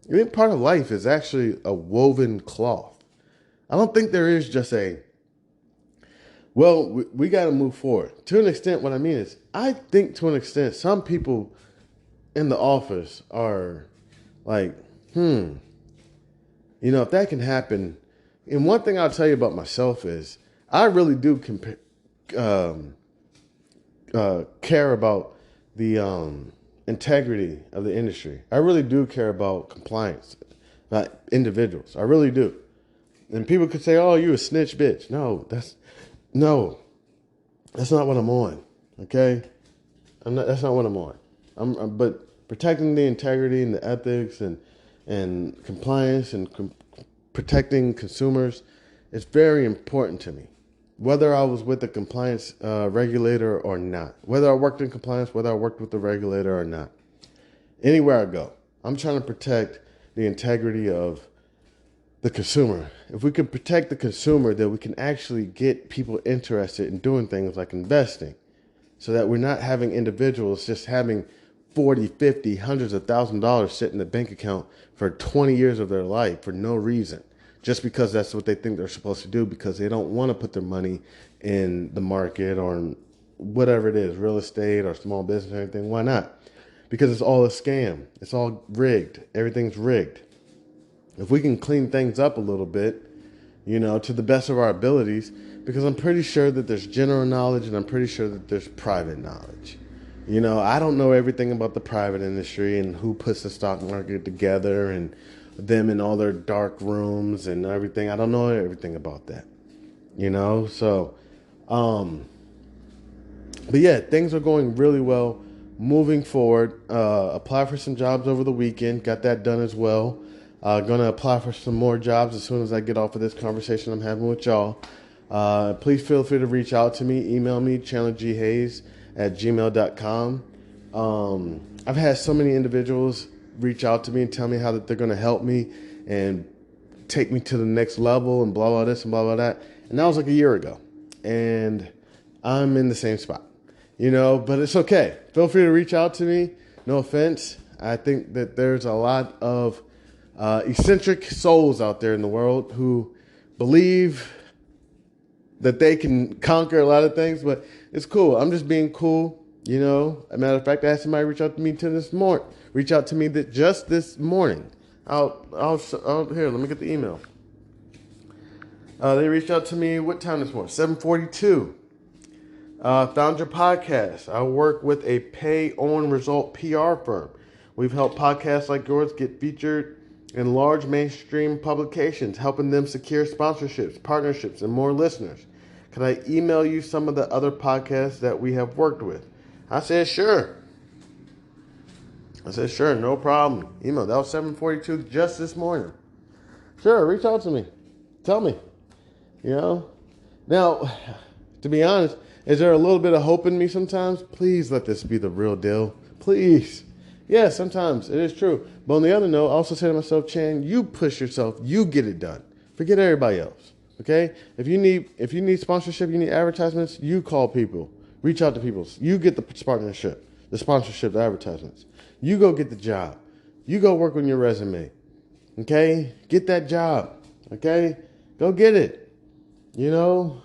I think part of life is actually a woven cloth. I don't think there is just we got to move forward. To an extent, what I mean is, I think to an extent, some people in the office are like, if that can happen. And one thing I'll tell you about myself is I really do care about the integrity of the industry. I really do care about compliance, not individuals. I really do. And people could say, "Oh, you a snitch, bitch." No, that's not what I'm on. Okay, That's not what I'm on. But protecting the integrity and the ethics and compliance and protecting consumers is very important to me. Whether I was with a compliance regulator or not, whether I worked in compliance, whether I worked with the regulator or not, anywhere I go, I'm trying to protect the integrity of the consumer. If we can protect the consumer, then we can actually get people interested in doing things like investing, so that we're not having individuals just having 40, 50, hundreds of $1,000s sit in the bank account for 20 years of their life for no reason, just because that's what they think they're supposed to do, because they don't want to put their money in the market or in whatever it is, real estate or small business or anything. Why not? Because it's all a scam. It's all rigged. Everything's rigged. If we can clean things up a little bit, to the best of our abilities, because I'm pretty sure that there's general knowledge and I'm pretty sure that there's private knowledge. I don't know everything about the private industry and who puts the stock market together and them in all their dark rooms and everything. I don't know everything about that, So, but yeah, things are going really well. Moving forward, apply for some jobs over the weekend. Got that done as well. Going to apply for some more jobs as soon as I get off of this conversation I'm having with y'all. Please feel free to reach out to me. Email me, chandlerghayes@gmail.com. I've had so many individuals reach out to me and tell me how that they're going to help me and take me to the next level and blah, blah, this and blah, blah, that. And that was like a year ago. And I'm in the same spot, but it's okay. Feel free to reach out to me. No offense. I think that there's a lot of eccentric souls out there in the world who believe that they can conquer a lot of things, but it's cool. I'm just being cool. As a matter of fact, I had somebody reach out to me just this morning. Here, let me get the email. They reached out to me, what time this morning? 7:42. Found your podcast. I work with a pay-on-result PR firm. We've helped podcasts like yours get featured in large mainstream publications, helping them secure sponsorships, partnerships, and more listeners. Could I email you some of the other podcasts that we have worked with? I said, sure. No problem. Email. That was 7:42 just this morning. Sure, reach out to me. Tell me. Now, to be honest, is there a little bit of hope in me sometimes? Please let this be the real deal. Please. Yeah, sometimes it is true. But on the other note, I also say to myself, Chan, you push yourself, you get it done. Forget everybody else. Okay? If you need sponsorship, you need advertisements, you call people. Reach out to people. You get the sponsorship, the advertisements. You go get the job. You go work on your resume. Okay? Get that job. Okay? Go get it. You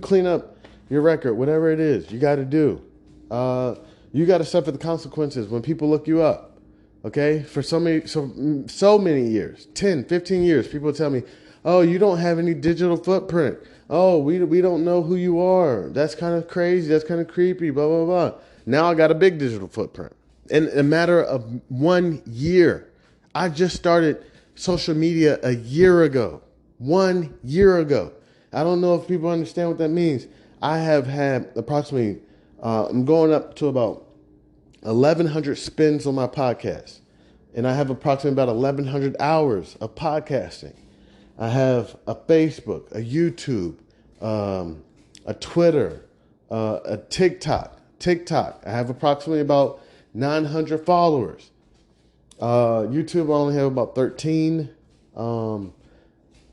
clean up your record, whatever it is you got to do. You got to suffer the consequences when people look you up. Okay? For so many years, 10, 15 years, people tell me, oh, you don't have any digital footprint. Oh, we don't know who you are. That's kind of crazy. That's kind of creepy, blah, blah, blah. Now I got a big digital footprint. In a matter of 1 year, I just started social media a year ago. 1 year ago. I don't know if people understand what that means. I have had approximately, I'm going up to about 1,100 spins on my podcast. And I have approximately about 1,100 hours of podcasting. I have a Facebook, a YouTube, a Twitter, a TikTok. I have approximately about 900 followers. YouTube, I only have about 13. One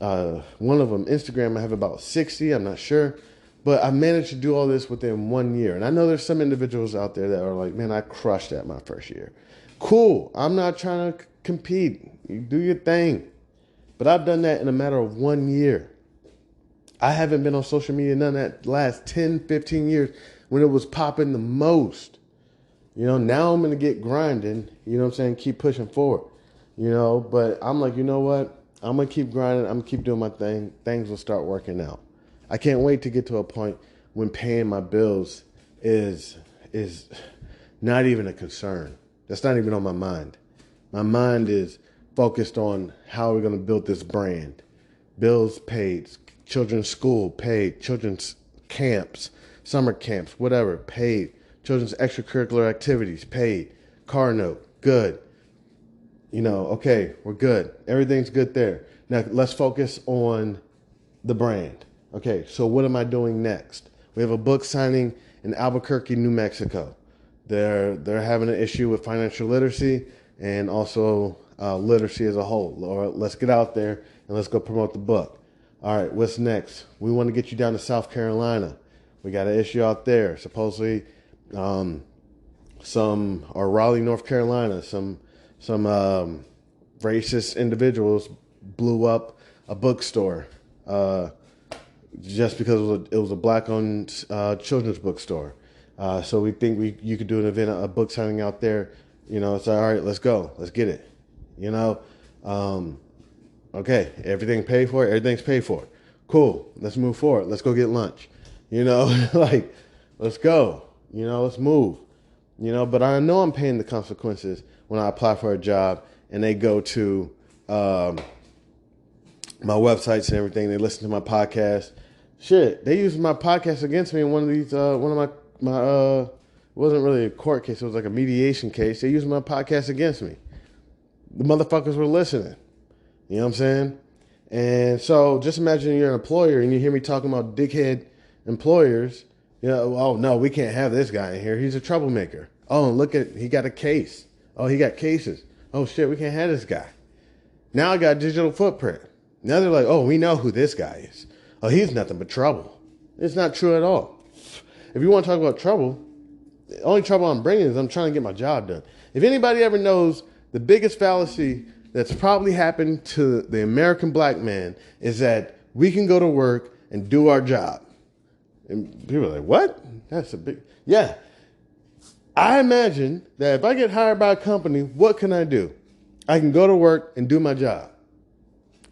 of them, Instagram, I have about 60. I'm not sure. But I managed to do all this within 1 year. And I know there's some individuals out there that are like, man, I crushed that my first year. Cool. I'm not trying to compete. You do your thing. But I've done that in a matter of 1 year. I haven't been on social media none of that last 10, 15 years when it was popping the most. Now I'm going to get grinding, you know what I'm saying? Keep pushing forward, but I'm like, you know what? I'm going to keep grinding. I'm going to keep doing my thing. Things will start working out. I can't wait to get to a point when paying my bills is not even a concern. That's not even on my mind. My mind is focused on how we're going to build this brand. Bills paid, children's school paid, children's camps, summer camps, whatever, paid. Children's extracurricular activities paid. Car note, good. Okay, we're good. Everything's good there. Now let's focus on the brand. Okay, so what am I doing next? We have a book signing in Albuquerque, New Mexico. They're having an issue with financial literacy and also literacy as a whole. Or let's get out there and let's go promote the book. All right, what's next? We want to get you down to South Carolina. We got an issue out there. Supposedly, or Raleigh, North Carolina, some racist individuals blew up a bookstore just because it was a black-owned children's bookstore. So we think you could do an event, a book signing out there. It's like, all right, let's go. Let's get it. Okay, everything's paid for. Everything's paid for. Cool. Let's move forward. Let's go get lunch. Like, let's go. Let's move. But I know I'm paying the consequences when I apply for a job and they go to my websites and everything. They listen to my podcast. Shit, they used my podcast against me in one of my it wasn't really a court case. It was like a mediation case. They used my podcast against me. The motherfuckers were listening. You know what I'm saying? And so just imagine you're an employer and you hear me talking about dickhead employers. Oh, no, we can't have this guy in here. He's a troublemaker. Oh, look he got a case. Oh, he got cases. Oh, shit, we can't have this guy. Now I got a digital footprint. Now they're like, oh, we know who this guy is. Oh, he's nothing but trouble. It's not true at all. If you want to talk about trouble, the only trouble I'm bringing is I'm trying to get my job done. If anybody ever knows the biggest fallacy that's probably happened to the American black man is that we can go to work and do our job. And people are like, what? That's a big... Yeah. I imagine that if I get hired by a company, what can I do? I can go to work and do my job.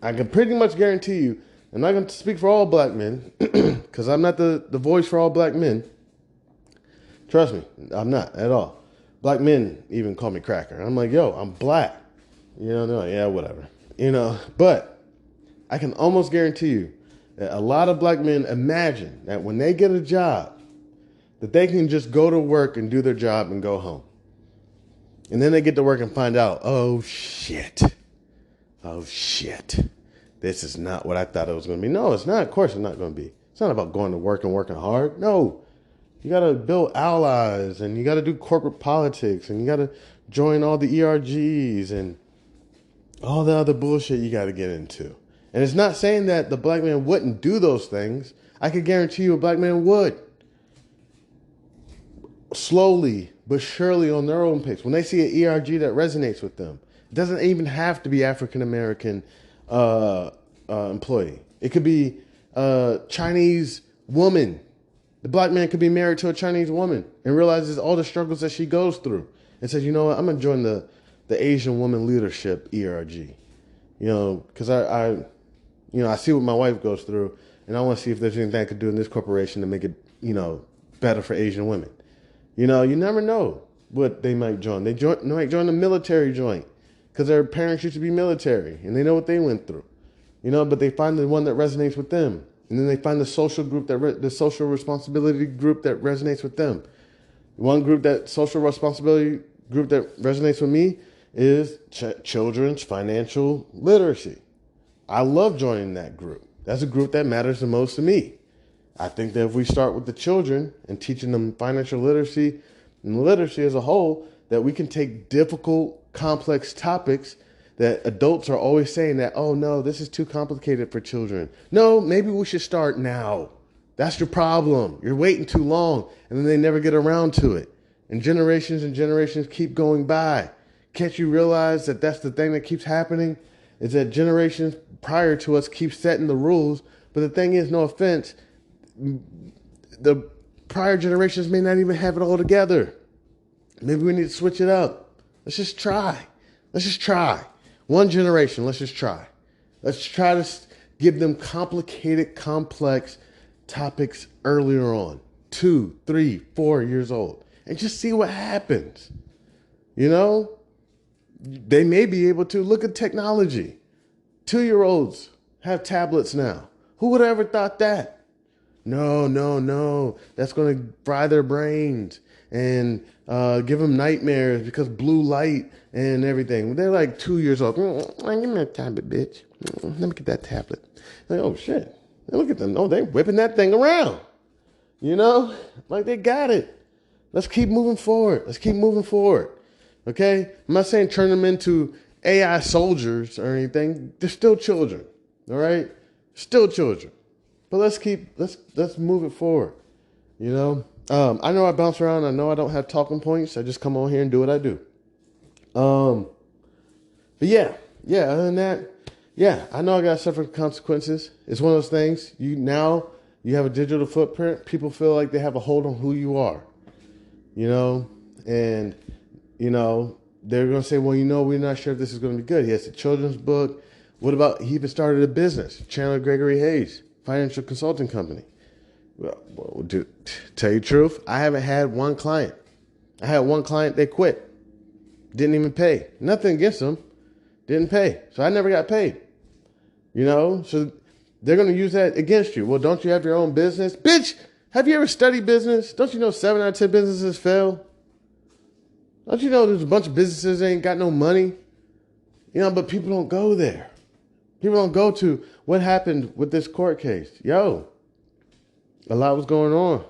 I can pretty much guarantee you, I'm not going to speak for all black men, because I'm not the voice for all black men. Trust me, I'm not at all. Black men even call me cracker. I'm like, yo, I'm black. They're like, yeah, whatever. But I can almost guarantee you that a lot of black men imagine that when they get a job, that they can just go to work and do their job and go home. And then they get to work and find out, oh, shit. This is not what I thought it was going to be. No, it's not. Of course it's not going to be. It's not about going to work and working hard. No. You got to build allies and you got to do corporate politics and you got to join all the ERGs and all the other bullshit you got to get into. And it's not saying that the black man wouldn't do those things. I can guarantee you a black man would. Slowly but surely on their own pace. When they see an ERG that resonates with them, it doesn't even have to be African-American employee. It could be a Chinese woman. The black man could be married to a Chinese woman and realizes all the struggles that she goes through and says, you know what, I'm going to join the Asian Woman Leadership ERG. Because I see what my wife goes through and I want to see if there's anything I could do in this corporation to make it, better for Asian women. You never know what they might join. They might join the military joint because their parents used to be military and they know what they went through. But they find the one that resonates with them. And then they find the social group the social responsibility group that resonates with them. One group social responsibility group that resonates with me is children's financial literacy. I love joining that group. That's a group that matters the most to me. I think that if we start with the children and teaching them financial literacy and literacy as a whole, that we can take difficult, complex topics that adults are always saying that, oh no, this is too complicated for children. No, maybe we should start now. That's your problem. You're waiting too long and then they never get around to it. And generations keep going by. Can't you realize that that's the thing that keeps happening? Is that generations prior to us keep setting the rules. But the thing is, no offense, the prior generations may not even have it all together. Maybe we need to switch it up. Let's just try. Let's just try. One generation, let's just try. Let's try to give them complicated, complex topics earlier on. 2, 3, 4 years old. And just see what happens. You know? They may be able to. Look at technology. 2-year-olds have tablets now. Who would have ever thought that? No. That's going to fry their brains and give them nightmares because blue light and everything. They're like 2 years old. Give me that tablet, bitch. Let me get that tablet. Like, oh, shit. Look at them. Oh, they're whipping that thing around. You know? Like, they got it. Let's keep moving forward. Okay? I'm not saying turn them into AI soldiers or anything. They're still children. All right? Still children. But let's move it forward. You know? I know I bounce around. I know I don't have talking points. I just come on here and do what I do. But yeah, other than that, yeah, I know I got to suffer consequences. It's one of those things. You have a digital footprint. People feel like they have a hold on who you are. You know? And, you know, they're going to say, well, you know, we're not sure if this is going to be good. He has a children's book. What about, he even started a business, Chandler Gregory Hayes, financial consulting company. Well, to tell you the truth, I haven't had one client. I had one client, they quit. Didn't even pay. Nothing against them. Didn't pay. So I never got paid. You know, so they're going to use that against you. Well, don't you have your own business? Bitch, have you ever studied business? Don't you know 7 out of 10 businesses fail? Don't you know there's a bunch of businesses that ain't got no money? You know, but people don't go there. People don't go to what happened with this court case. Yo, a lot was going on.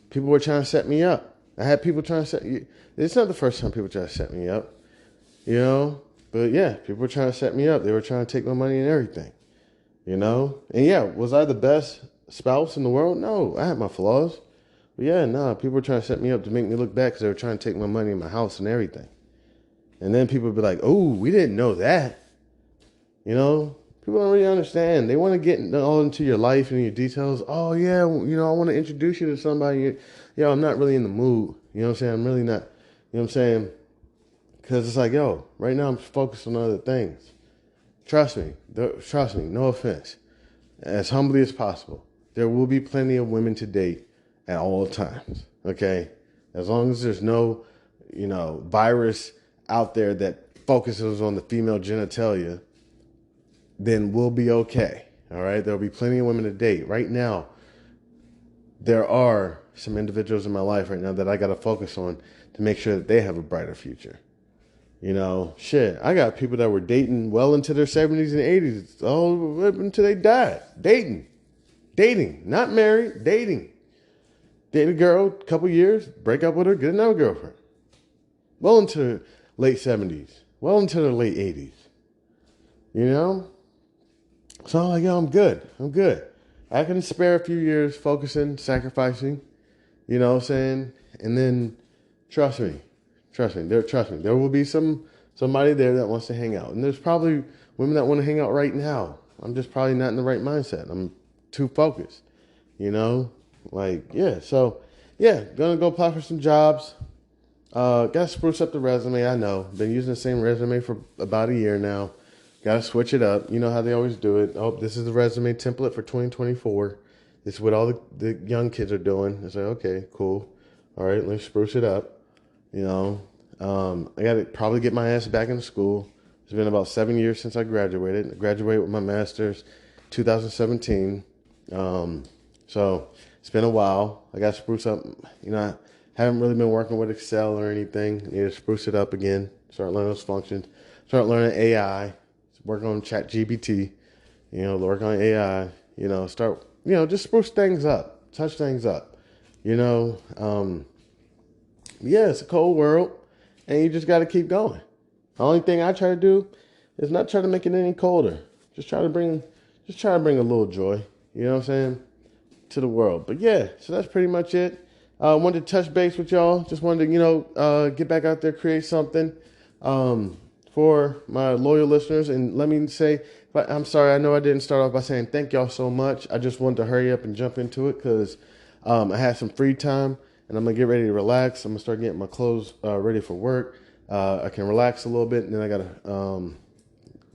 People were trying to set me up. I had people trying to set you. It's not the first time people try to set me up, you know. But yeah, people were trying to set me up. They were trying to take my money and everything, you know. And yeah, was I the best spouse in the world? No, I had my flaws. But yeah, people were trying to set me up to make me look bad because they were trying to take my money and my house and everything. And then people would be like, oh, we didn't know that. You know, people don't really understand. They want to get all into your life and your details. Oh, yeah, you know, I want to introduce you to somebody. Yo, I'm not really in the mood. You know what I'm saying? I'm really not, you know what I'm saying? Because it's like, yo, right now I'm focused on other things. Trust me, no offense. As humbly as possible, there will be plenty of women to date at all times, okay? As long as there's no, you know, virus out there that focuses on the female genitalia, then we'll be okay, all right? There'll be plenty of women to date. Right now, there are some individuals in my life right now that I got to focus on to make sure that they have a brighter future. You know, shit, I got people that were dating well into their 70s and 80s, all until they died. Dating, not married, dating. Date a girl, couple years, break up with her, get another girlfriend. Well into their late 70s, well into their late 80s. You know? So I'm like, yo, I'm good. I can spare a few years focusing, sacrificing, you know what I'm saying? And then trust me, there will be somebody there that wants to hang out. And there's probably women that want to hang out right now. I'm just probably not in the right mindset. I'm too focused, you know? Like, yeah, so, yeah, gonna go apply for some jobs. Gotta spruce up the resume, I know. Been using the same resume for about a year now. Gotta switch it up. You know how they always do it. Oh, this is the resume template for 2024. This is what all the young kids are doing. It's like, okay, cool. All right, let's spruce it up. You know, I got to probably get my ass back into school. It's been about 7 years since I graduated. I graduated with my master's 2017. So it's been a while. I got to spruce up. You know, I haven't really been working with Excel or anything. I need to spruce it up again. Start learning those functions. Start learning AI. Working on ChatGPT. You know, work on AI. You know, start, you know, just spruce things up. Touch things up. You know, yeah, it's a cold world, and you just got to keep going. The only thing I try to do is not try to make it any colder. Just try to bring a little joy, you know what I'm saying, to the world. But yeah, so that's pretty much it. Wanted to touch base with y'all. Just wanted to, you know, get back out there, create something. For my loyal listeners, and let me say, but I'm sorry, I know I didn't start off by saying thank y'all so much. I just wanted to hurry up and jump into it because I had some free time and I'm gonna get ready to relax. I'm gonna start getting my clothes ready for work. I can relax a little bit, and then I gotta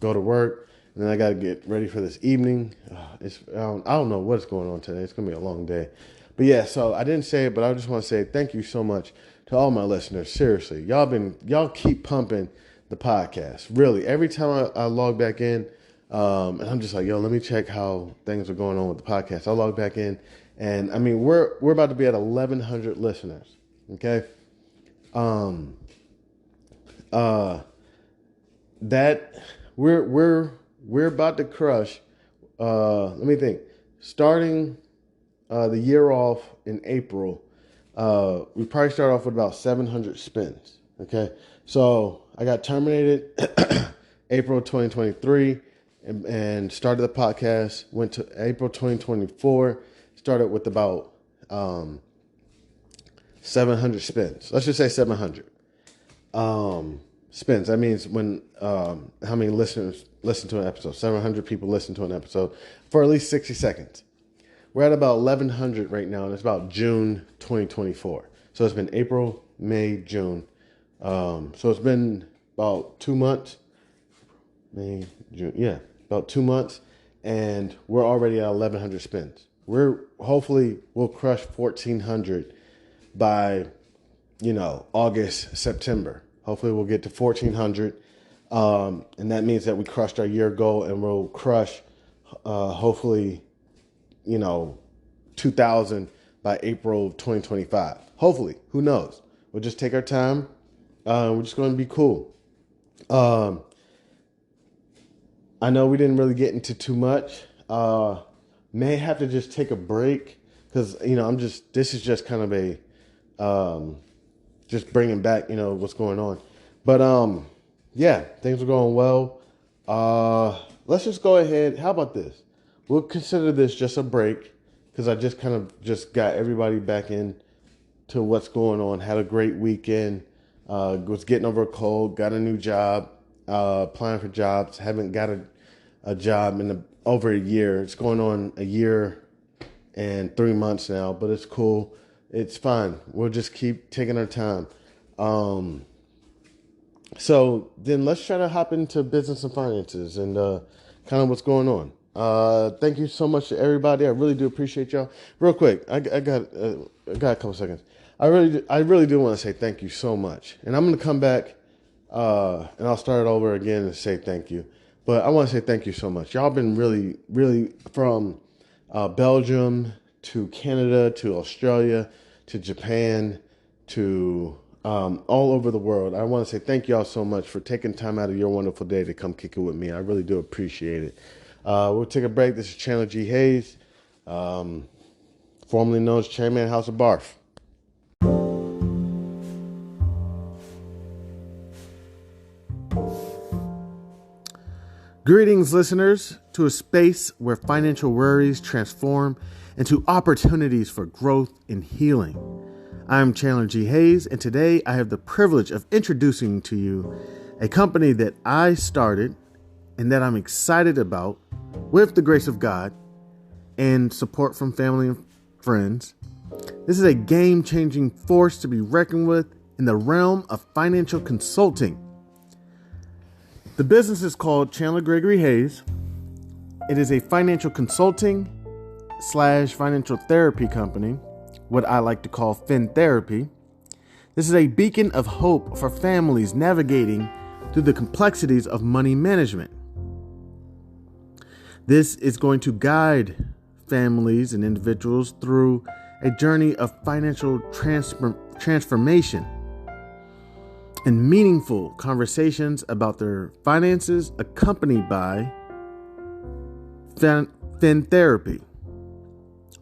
go to work, and then I gotta get ready for this evening. I don't know what's going on today. It's gonna be a long day, but yeah. So I didn't say it, but I just want to say thank you so much to all my listeners. Seriously, y'all keep pumping the podcast. Really, every time I log back in, and I'm just like, yo, let me check how things are going on with the podcast. I log back in, and I mean, we're about to be at 1,100 listeners. Okay, that we're about to crush. Let me think. Starting the year off in April, we probably start off with about 700 spins. Okay, so I got terminated April 2023 and started the podcast. Went to April 2024, started with about 700 spins. Let's just say 700 spins. That means when how many listeners listen to an episode? 700 people listen to an episode for at least 60 seconds. We're at about 1,100 right now, and it's about June 2024. So it's been April, May, June. So it's been about 2 months. May, June, yeah, about 2 months, and we're already at 1,100 spins. We'll crush 1,400 by, August, September. Hopefully we'll get to 1,400, and that means that we crushed our year goal, and we'll crush, hopefully, 2,000 by April of 2025. Hopefully, who knows? We'll just take our time. We're just going to be cool. I know we didn't really get into too much. May have to just take a break because, this is just kind of a, just bringing back, what's going on. But, yeah, things are going well. Let's just go ahead. How about this? We'll consider this just a break because I just kind of just got everybody back in to what's going on. Had a great weekend. Was getting over a cold. Got a new job. Applying for jobs. Haven't got a job in over a year. It's going on a year and 3 months now, but it's cool. It's fine. We'll just keep taking our time. So then let's try to hop into business and finances and kind of what's going on. Thank you so much to everybody. I really do appreciate y'all. Real quick, I got a couple seconds. I really do want to say thank you so much. And I'm going to come back and I'll start it over again and say thank you. But I want to say thank you so much. Y'all been really, really from Belgium to Canada to Australia to Japan to all over the world. I want to say thank y'all so much for taking time out of your wonderful day to come kick it with me. I really do appreciate it. We'll take a break. This is Chandler G. Hayes, formerly known as Chairman House of Barf. Greetings, listeners, to a space where financial worries transform into opportunities for growth and healing. I'm Chandler G. Hayes, and today I have the privilege of introducing to you a company that I started and that I'm excited about with the grace of God and support from family and friends. This is a game-changing force to be reckoned with in the realm of financial consulting. The business is called Chandler Gregory Hayes. It is a financial consulting / financial therapy company, what I like to call Fin Therapy. This is a beacon of hope for families navigating through the complexities of money management. This is going to guide families and individuals through a journey of financial transformation and meaningful conversations about their finances, accompanied by Fin Therapy.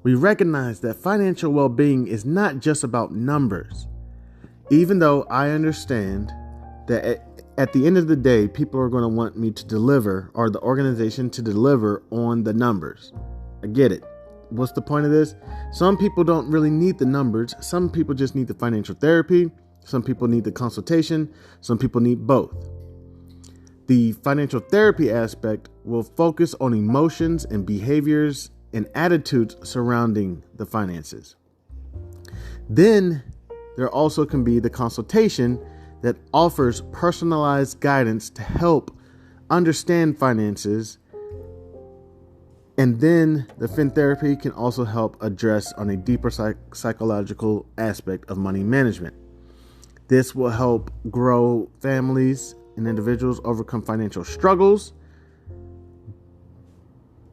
We recognize that financial well-being is not just about numbers, even though I understand that at the end of the day, people are going to want me to deliver, or the organization to deliver on the numbers. I get it. What's the point of this? Some people don't really need the numbers. Some people just need the financial therapy. Some people need the consultation. Some people need both. The financial therapy aspect will focus on emotions and behaviors and attitudes surrounding the finances. Then there also can be the consultation that offers personalized guidance to help understand finances. And then the fin therapy can also help address on a deeper psychological aspect of money management. This will help grow families and individuals overcome financial struggles,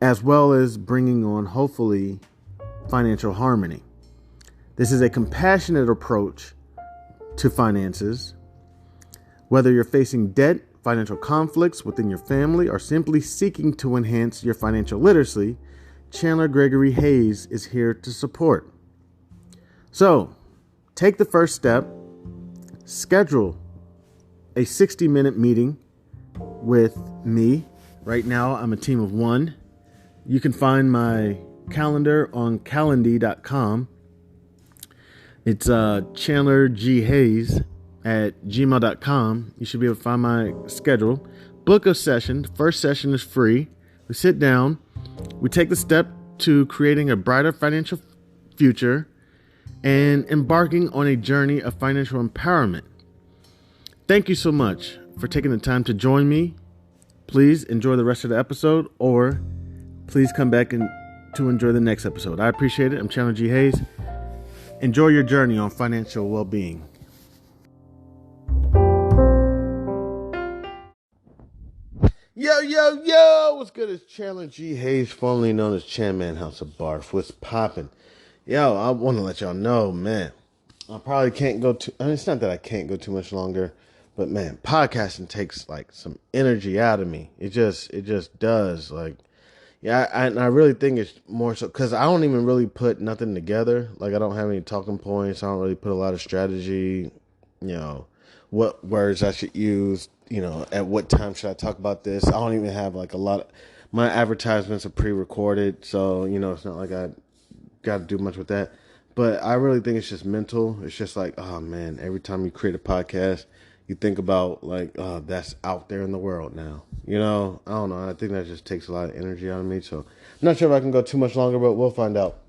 as well as bringing on, hopefully, financial harmony. This is a compassionate approach to finances. Whether you're facing debt, financial conflicts within your family, or simply seeking to enhance your financial literacy, Chandler Gregory Hayes is here to support. So, take the first step. Schedule a 60-minute meeting with me. Right now, I'm a team of one. You can find my calendar on Calendly.com. It's Chandler G. Hayes at gmail.com. You should be able to find my schedule. Book a session. The first session is free. We sit down. We take the step to creating a brighter financial future and embarking on a journey of financial empowerment. Thank you so much for taking the time to join me. Please enjoy the rest of the episode, or please come back to enjoy the next episode. I appreciate it. I'm Chandler G. Hayes. Enjoy your journey on financial well-being. Yo, what's good? It's Chandler G. Hayes, formerly known as Chan House of Barf. What's popping? Yo, I want to let y'all know, man, I probably can't go it's not that I can't go too much longer, but man, podcasting takes like some energy out of me. It just does. Like, yeah, I really think it's more so because I don't even really put nothing together. Like, I don't have any talking points. I don't really put a lot of strategy, what words I should use, at what time should I talk about this. I don't even have like a lot of, my advertisements are pre-recorded. So, it's not like I got to do much with that. But I really think it's just mental. It's just like, oh man, every time you create a podcast, you think about like, oh, that's out there in the world now. I don't know. I think that just takes a lot of energy out of me. So I'm not sure if I can go too much longer, but we'll find out.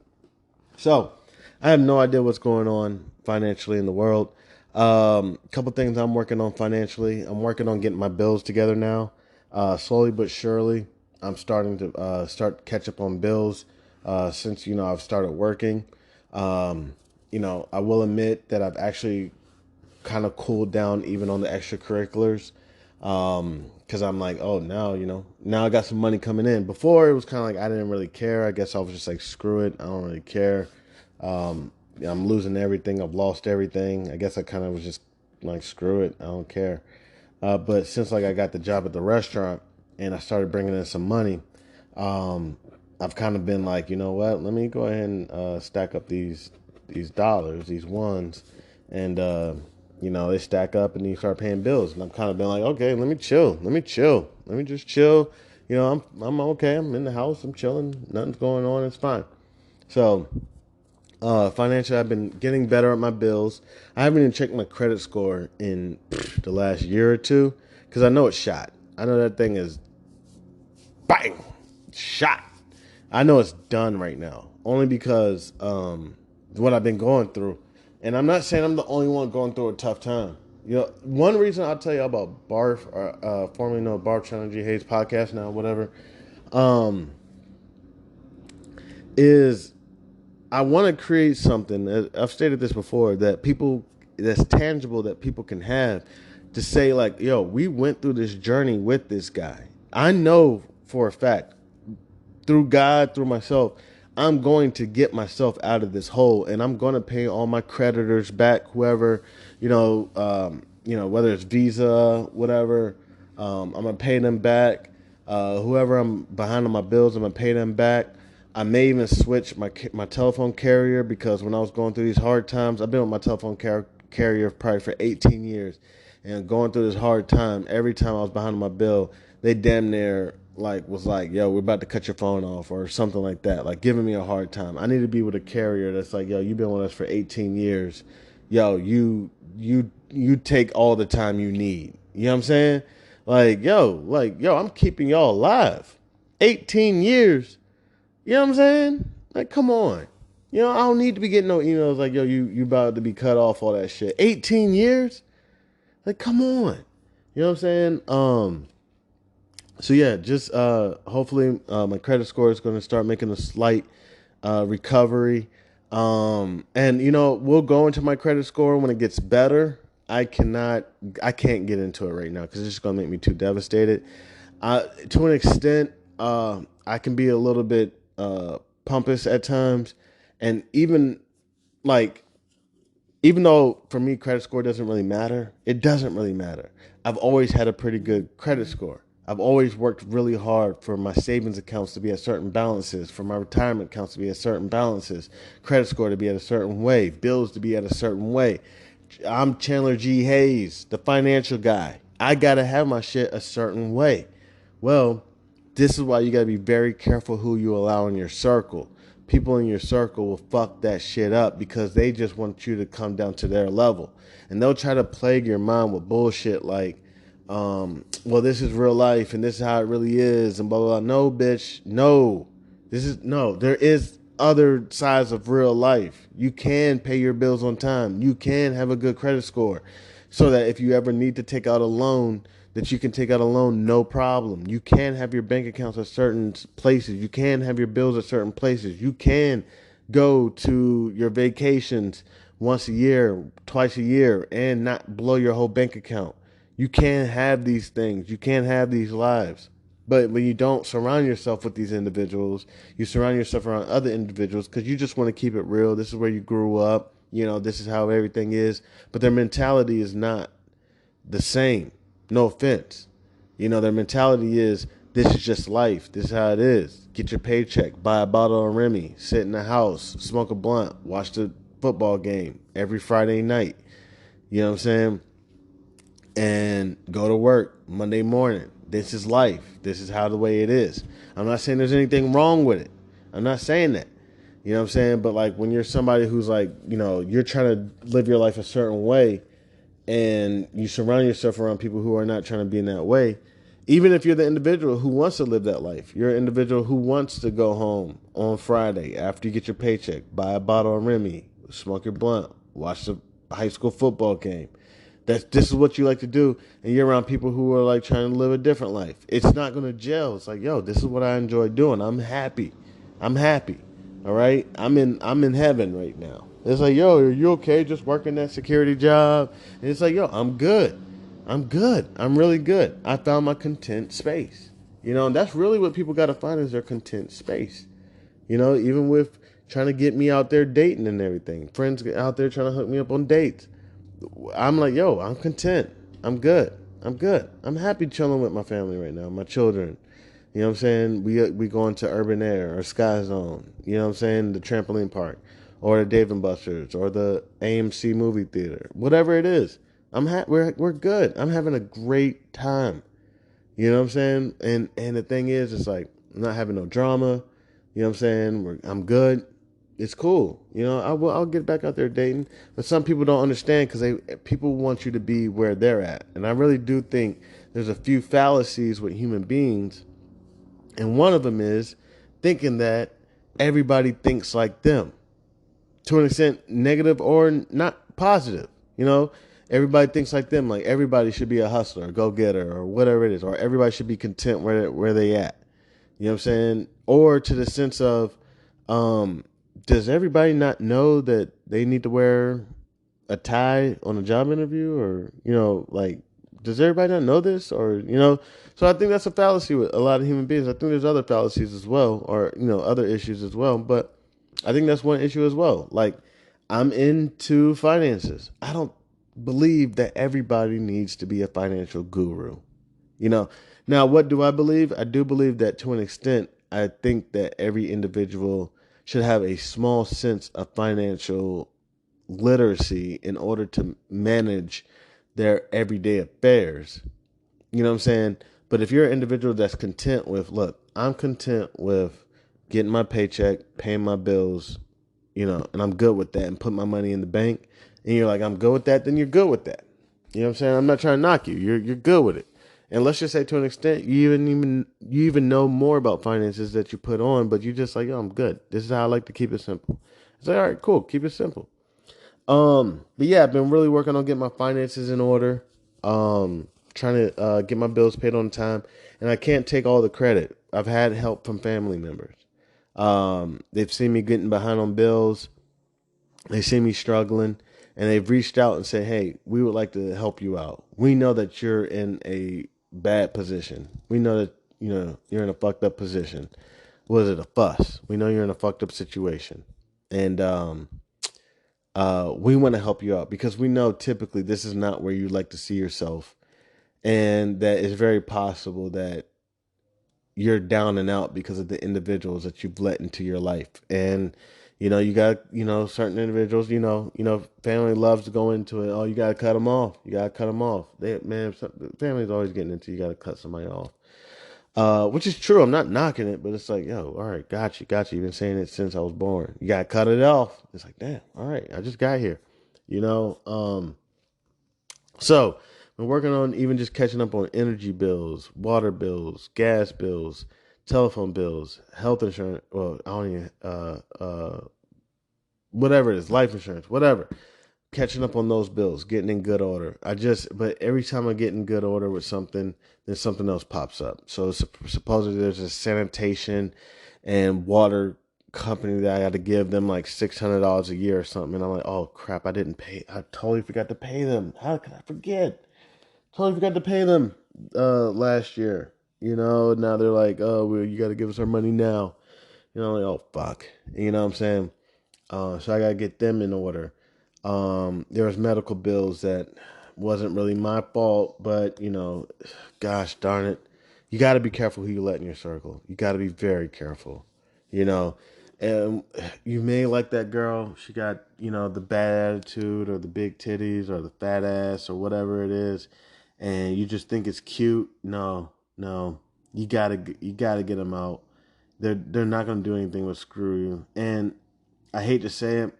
So I have no idea what's going on financially in the world. Couple things I'm working on financially. I'm working on getting my bills together now. Slowly but surely, I'm starting to catch up on bills since, I've started working. I will admit that I've actually kind of cooled down even on the extracurriculars. Cause I'm like, oh, now I got some money coming in. Before it was kind of like, I didn't really care. I guess I was just like, screw it. I don't really care. I'm losing everything. I've lost everything. I guess I kind of was just like, screw it. I don't care. But since like I got the job at the restaurant and I started bringing in some money, I've kind of been like, you know what? Let me go ahead and stack up these dollars, these ones, and they stack up and you start paying bills. And I've kind of been like, okay, let me chill. Let me just chill. I'm okay. I'm in the house. I'm chilling. Nothing's going on. It's fine. So financially, I've been getting better at my bills. I haven't even checked my credit score in the last year or two because I know it's shot. I know that thing is bang, shot. I know it's done right now, only because what I've been going through. And I'm not saying I'm the only one going through a tough time. One reason I'll tell you about Barf, formerly known Barf Chandler G. Hayes podcast now, whatever, is I want to create something. I've stated this before, that's tangible, that people can have to say like, yo, we went through this journey with this guy. I know for a fact, through God, through myself, I'm going to get myself out of this hole, and I'm going to pay all my creditors back, whoever, whether it's Visa, whatever, I'm going to pay them back. Whoever I'm behind on my bills, I'm going to pay them back. I may even switch my telephone carrier because when I was going through these hard times, I've been with my telephone carrier probably for 18 years, and going through this hard time, every time I was behind on my bill, they damn near was like, yo, we're about to cut your phone off or something like that, like giving me a hard time. I need to be with a carrier that's like, yo, you've been with us for 18 years. yo, you take all the time you need. You know what I'm saying? Like yo, I'm keeping y'all alive. 18 years. You know what I'm saying? Like, come on. You know, I don't need to be getting no emails like, yo, you about to be cut off, all that shit. 18 years? Like, come on. You know what I'm saying? So yeah, just hopefully my credit score is going to start making a slight recovery. And you know, we'll go into my credit score when it gets better. I can't get into it right now because it's just going to make me too devastated. To an extent, I can be a little bit pompous at times, and like even though for me credit score doesn't really matter, it doesn't really matter. I've always had a pretty good credit score. I've always worked really hard for my savings accounts to be at certain balances, for my retirement accounts to be at certain balances, credit score to be at a certain way, bills to be at a certain way. I'm Chandler G. Hayes, the financial guy. I gotta have my shit a certain way. Well, this is why you gotta be very careful who you allow in your circle. People in your circle will fuck that shit up because they just want you to come down to their level. And they'll try to plague your mind with bullshit like, well, this is real life and this is how it really is and blah, blah, blah. No, bitch. No. There is other sides of real life. You can pay your bills on time. You can have a good credit score so that if you ever need to take out a loan, that you can take out a loan no problem. You can have your bank accounts at certain places. You can have your bills at certain places. You can go to your vacations once a year, twice a year, and not blow your whole bank account. You can have these things. You can have these lives. But when you don't surround yourself with these individuals, you surround yourself around other individuals because you just want to keep it real. This is where you grew up. You know, this is how everything is. But their mentality is not the same. No offense. You know, their mentality is this is just life. This is how it is. Get your paycheck, buy a bottle of Remy, sit in the house, smoke a blunt, watch the football game every Friday night. You know what I'm saying? And go to work Monday morning. This is life. This is how the way it is. I'm not saying there's anything wrong with it. I'm not saying that. You know what I'm saying? But like when you're somebody who's like, you know, you're trying to live your life a certain way and you surround yourself around people who are not trying to be in that way, even if you're the individual who wants to live that life, you're an individual who wants to go home on Friday after you get your paycheck, buy a bottle of Remy, smoke your blunt, watch the high school football game. This is what you like to do, and you're around people who are like trying to live a different life. It's not going to gel. It's like, yo, this is what I enjoy doing. I'm happy. I'm happy. All right. I'm in heaven right now. It's like, yo, are you okay just working that security job? And it's like, yo, I'm good. I'm good. I'm really good. I found my content space. You know, and that's really what people got to find is their content space. You know, even with trying to get me out there dating and everything. Friends out there trying to hook me up on dates. I'm like, yo, I'm content. I'm good. I'm good. I'm happy chilling with my family right now, my children. You know what I'm saying? We going to Urban Air or Sky Zone. You know what I'm saying? The trampoline park, or the Dave and Buster's, or the AMC movie theater. Whatever it is, we're good. I'm having a great time. You know what I'm saying? And the thing is, it's like I'm not having no drama. You know what I'm saying? I'm good. It's cool. You know, I'll get back out there dating. But some people don't understand because people want you to be where they're at. And I really do think there's a few fallacies with human beings. And one of them is thinking that everybody thinks like them. To an extent, negative or not positive. You know, everybody thinks like them. Like everybody should be a hustler, go getter, or whatever it is. Or everybody should be content where they at. You know what I'm saying? Or to the sense of, does everybody not know that they need to wear a tie on a job interview? Or, you know, like, does everybody not know this? Or, you know, so I think that's a fallacy with a lot of human beings. I think there's other fallacies as well, or, you know, other issues as well. But I think that's one issue as well. Like, I'm into finances. I don't believe that everybody needs to be a financial guru. You know, now what do I believe? I do believe that to an extent, I think that every individual should have a small sense of financial literacy in order to manage their everyday affairs. You know what I'm saying? But if you're an individual that's content with, look, I'm content with getting my paycheck, paying my bills, you know, and I'm good with that and put my money in the bank and you're like, I'm good with that, then you're good with that. You know what I'm saying? I'm not trying to knock you. You're good with it. And let's just say to an extent, you even know more about finances that you put on, but you just like, yo, I'm good. This is how I like to keep it simple. It's like, all right, cool, keep it simple. But yeah, I've been really working on getting my finances in order. Trying to get my bills paid on time, and I can't take all the credit. I've had help from family members. They've seen me getting behind on bills. They see me struggling, and they've reached out and said, "Hey, we would like to help you out. We know that you're in a bad position. We know that you're in a fucked up position. Was it a fuss? We know you're in a fucked up situation, and we want to help you out because we know typically this is not where you like to see yourself, and that it's very possible that you're down and out because of the individuals that you've let into your life. And you got certain individuals. Family loves to go into it. Oh, you gotta cut them off. You gotta cut them off. Family's always getting into you gotta cut somebody off. Which is true. I'm not knocking it, but it's like, yo, all right, got you. You've been saying it since I was born. You gotta cut it off. It's like, damn, all right, I just got here. You know, so I'm working on even just catching up on energy bills, water bills, gas bills, telephone bills, health insurance. Well, I don't even whatever it is, life insurance, whatever. Catching up on those bills, getting in good order. But every time I get in good order with something, then something else pops up. So supposedly there's a sanitation and water company that I got to give them like $600 a year or something. And I'm like, oh crap, I didn't pay. I totally forgot to pay them. How could I forget? Totally forgot to pay them last year. Now they're like, oh, well, you got to give us our money now. Like, oh fuck. You know what I'm saying? So I got to get them in order. There was medical bills that wasn't really my fault, but gosh darn it, you got to be careful who you let in your circle. You got to be very careful, you know. And you may like that girl. She got the bad attitude or the big titties or the fat ass or whatever it is, and you just think it's cute. No, no, you gotta get them out. They're not gonna do anything but screw you. And I hate to say it,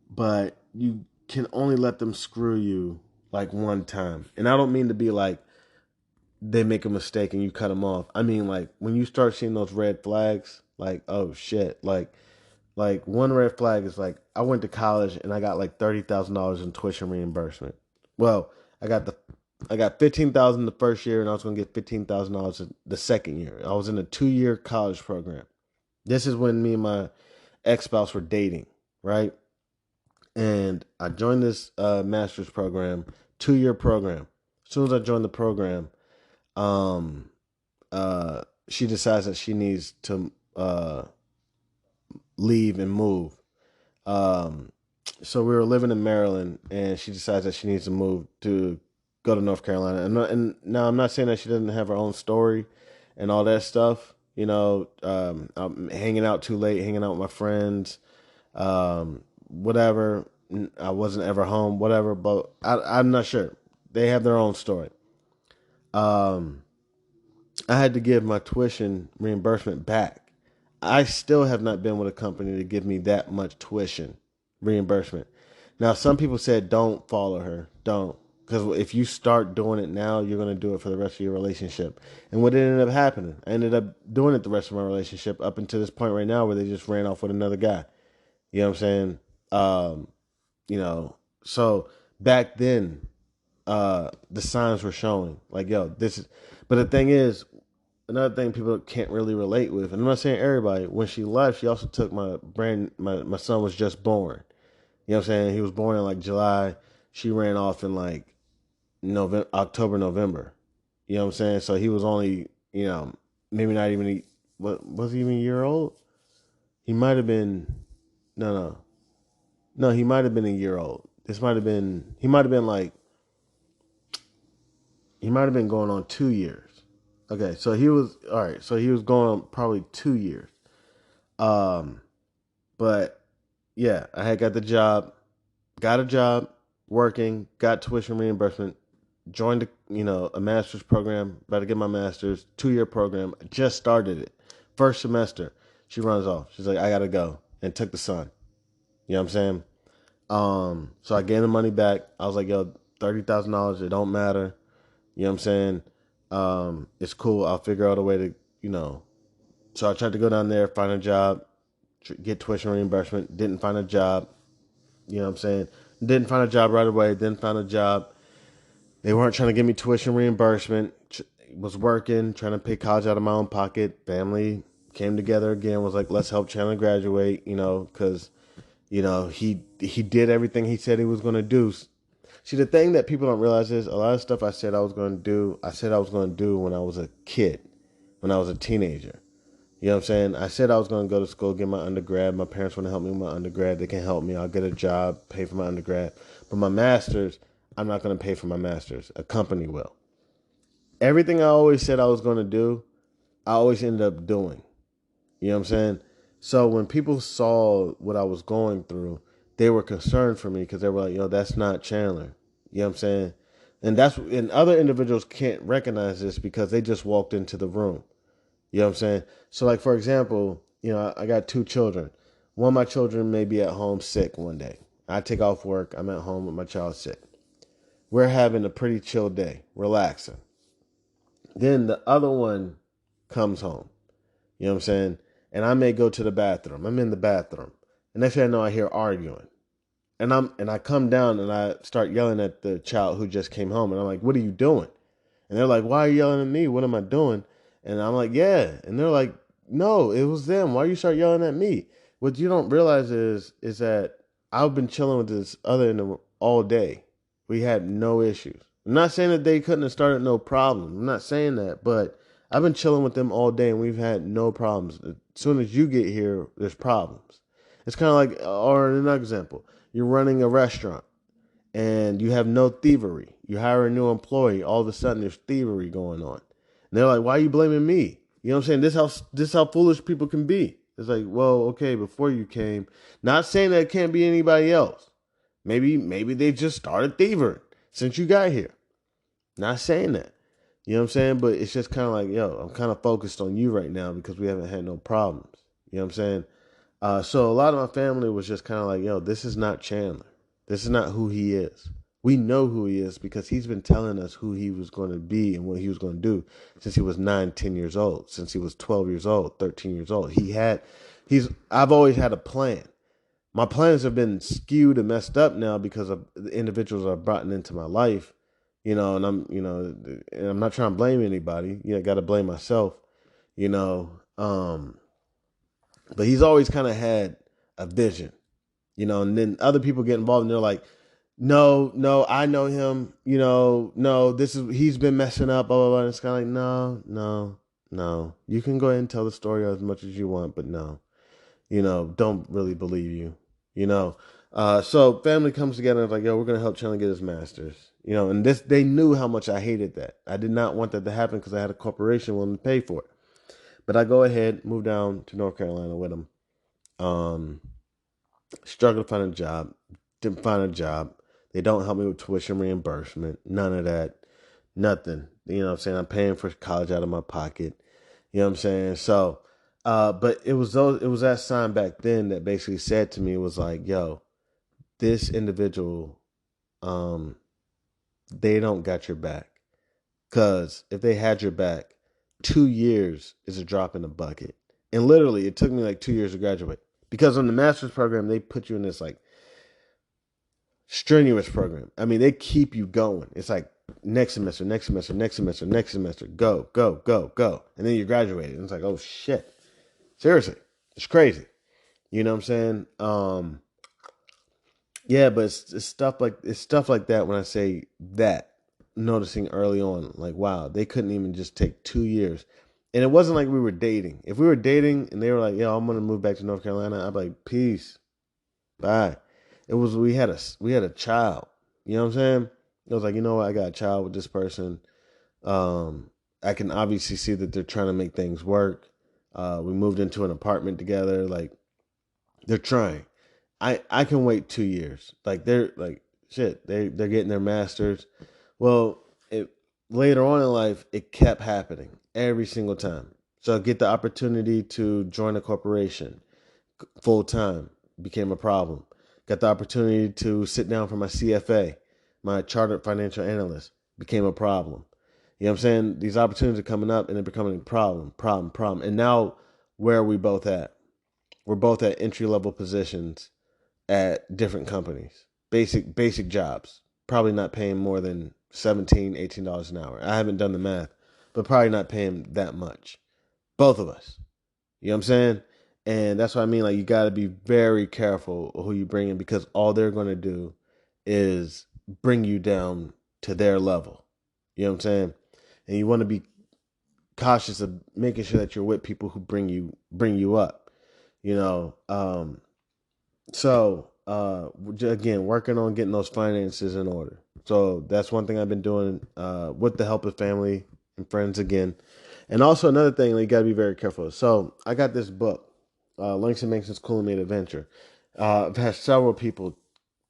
but you can only let them screw you like one time. And I don't mean to be like they make a mistake and you cut them off. I mean like when you start seeing those red flags, like oh shit, like one red flag is like I went to college and I got like $30,000 in tuition reimbursement. Well, I got 15,000 the first year and I was gonna get $15,000 the second year. I was in a 2-year college program. This is when me and my ex spouse were dating, right? And I joined this master's program, 2-year program. As soon as I joined the program, um, she decides that she needs to leave and move. Um, so we were living in Maryland, and she decides that she needs to move to go to North Carolina. And now I'm not saying that she doesn't have her own story and all that stuff. I'm hanging out too late, hanging out with my friends, whatever. I wasn't ever home, whatever. But I'm not sure. They have their own story. Um, I had to give my tuition reimbursement back. I still have not been with a company to give me that much tuition reimbursement. Now, some people said don't follow her. Don't. Because if you start doing it now, you're going to do it for the rest of your relationship. And what ended up happening? I ended up doing it the rest of my relationship up until this point right now where they just ran off with another guy. You know what I'm saying? Um, so back then, the signs were showing like, yo, this is, but the thing is, another thing people can't really relate with, and I'm not saying everybody, when she left, she also took my son was just born. You know what I'm saying? He was born in like July. She ran off in like November, October, November. You know what I'm saying? So he was only, maybe not even, what was he even a year old? He might have been, no, no. No, he might have been a year old. He might have been like, he might have been going on 2 years. Okay, so he was, all right, so he was going on probably 2 years. Um, but yeah, I had got a job, working, got tuition reimbursement, joined a master's program, about to get my master's, 2-year program, just started it. First semester, she runs off. She's like, I gotta go, and took the son. You know what I'm saying? So I gave the money back. I was like, yo, $30,000, it don't matter. You know what I'm saying? It's cool. I'll figure out a way to, you know. So I tried to go down there, find a job, get tuition reimbursement. Didn't find a job. You know what I'm saying? Didn't find a job right away. Didn't find a job. They weren't trying to give me tuition reimbursement. Was working, trying to pay college out of my own pocket. Family came together again. Was like, let's help Chandler graduate. You know, because he did everything he said he was going to do. See, the thing that people don't realize is a lot of stuff I said I was going to do. I said I was going to do when I was a kid, when I was a teenager. You know what I'm saying? I said I was going to go to school, get my undergrad. My parents want to help me with my undergrad. They can help me. I'll get a job, pay for my undergrad. But my master's, I'm not going to pay for my master's. A company will. Everything I always said I was going to do, I always ended up doing. You know what I'm saying? So when people saw what I was going through, they were concerned for me because they were like, yo, that's not Chandler. You know what I'm saying? And other individuals can't recognize this because they just walked into the room. You know what I'm saying? So like for example, I got two children. One of my children may be at home sick one day. I take off work, I'm at home with my child sick. We're having a pretty chill day, relaxing. Then the other one comes home. You know what I'm saying? And I may go to the bathroom. I'm in the bathroom. And next thing I know, I hear arguing. And I come down and I start yelling at the child who just came home. And I'm like, what are you doing? And they're like, why are you yelling at me? What am I doing? And I'm like, yeah. And they're like, no, it was them. Why you start yelling at me? What you don't realize is that I've been chilling with this other in all day. We had no issues. I'm not saying that they couldn't have started no problem. I'm not saying that, but I've been chilling with them all day and we've had no problems. As soon as you get here, there's problems. It's kind of like, or another example, you're running a restaurant and you have no thievery. You hire a new employee, all of a sudden there's thievery going on. And they're like, why are you blaming me? You know what I'm saying? This how foolish people can be. It's like, well, okay, before you came, not saying that it can't be anybody else. Maybe they just started thievery since you got here. Not saying that. You know what I'm saying? But it's just kind of like, yo, I'm kind of focused on you right now because we haven't had no problems. You know what I'm saying? So a lot of my family was just kind of like, yo, this is not Chandler. This is not who he is. We know who he is because he's been telling us who he was going to be and what he was going to do since he was 9, 10 years old, since he was 12 years old, 13 years old. I've always had a plan. My plans have been skewed and messed up now because of the individuals I've brought into my life, and I'm not trying to blame anybody. I got to blame myself, you know. But he's always kind of had a vision, and then other people get involved and they're like, no, no, I know him, no, he's been messing up, blah, blah, blah. And it's kind of like, no, no, no. You can go ahead and tell the story as much as you want, but no, don't really believe you, you know. So family comes together and is like, yo, we're going to help Chandler get his master's, and they knew how much I hated that. I did not want that to happen because I had a corporation willing to pay for it. But I go ahead, move down to North Carolina with him. Um, Struggled to find a job. Didn't find a job. They don't help me with tuition reimbursement. None of that. Nothing. You know what I'm saying? I'm paying for college out of my pocket. You know what I'm saying? So, but it was that sign back then that basically said to me, it was like, yo, this individual, um, they don't got your back. Cause if they had your back, 2 years is a drop in the bucket. And literally it took me like 2 years to graduate. Because on the master's program, they put you in this like strenuous program. I mean, they keep you going. It's like next semester, next semester, next semester, next semester, go, go, go, go. And then you graduate. And it's like, oh shit. Seriously. It's crazy. You know what I'm saying? Yeah, but it's stuff like that when I say that. Noticing early on, like, wow, they couldn't even just take 2 years. And it wasn't like we were dating. If we were dating and they were like, yo, I'm gonna move back to North Carolina, I'd be like, peace. Bye. It was we had a child. You know what I'm saying? It was like, you know what, I got a child with this person. I can obviously see that they're trying to make things work. We moved into an apartment together. Like they're trying. I can wait 2 years. Like they're like shit. They're getting their masters. Well, later on in life, it kept happening every single time. So I get the opportunity to join a corporation full time became a problem. Got the opportunity to sit down for my CFA, my Chartered Financial Analyst. Became a problem. You know what I'm saying? These opportunities are coming up and they're becoming a problem. And now, where are we both at? We're both at entry level positions at different companies. Basic jobs. Probably not paying more than $17, $18 an hour. I haven't done the math, but probably not paying that much. Both of us. You know what I'm saying? And that's what I mean. Like, you got to be very careful who you bring in, because all they're going to do is bring you down to their level. You know what I'm saying? And you want to be cautious of making sure that you're with people who bring you up. You know, so again, working on getting those finances in order. So that's one thing I've been doing with the help of family and friends again. And also another thing, you got to be very careful. So I got this book, Langston Mason's Cool and Made Adventure. I've had several people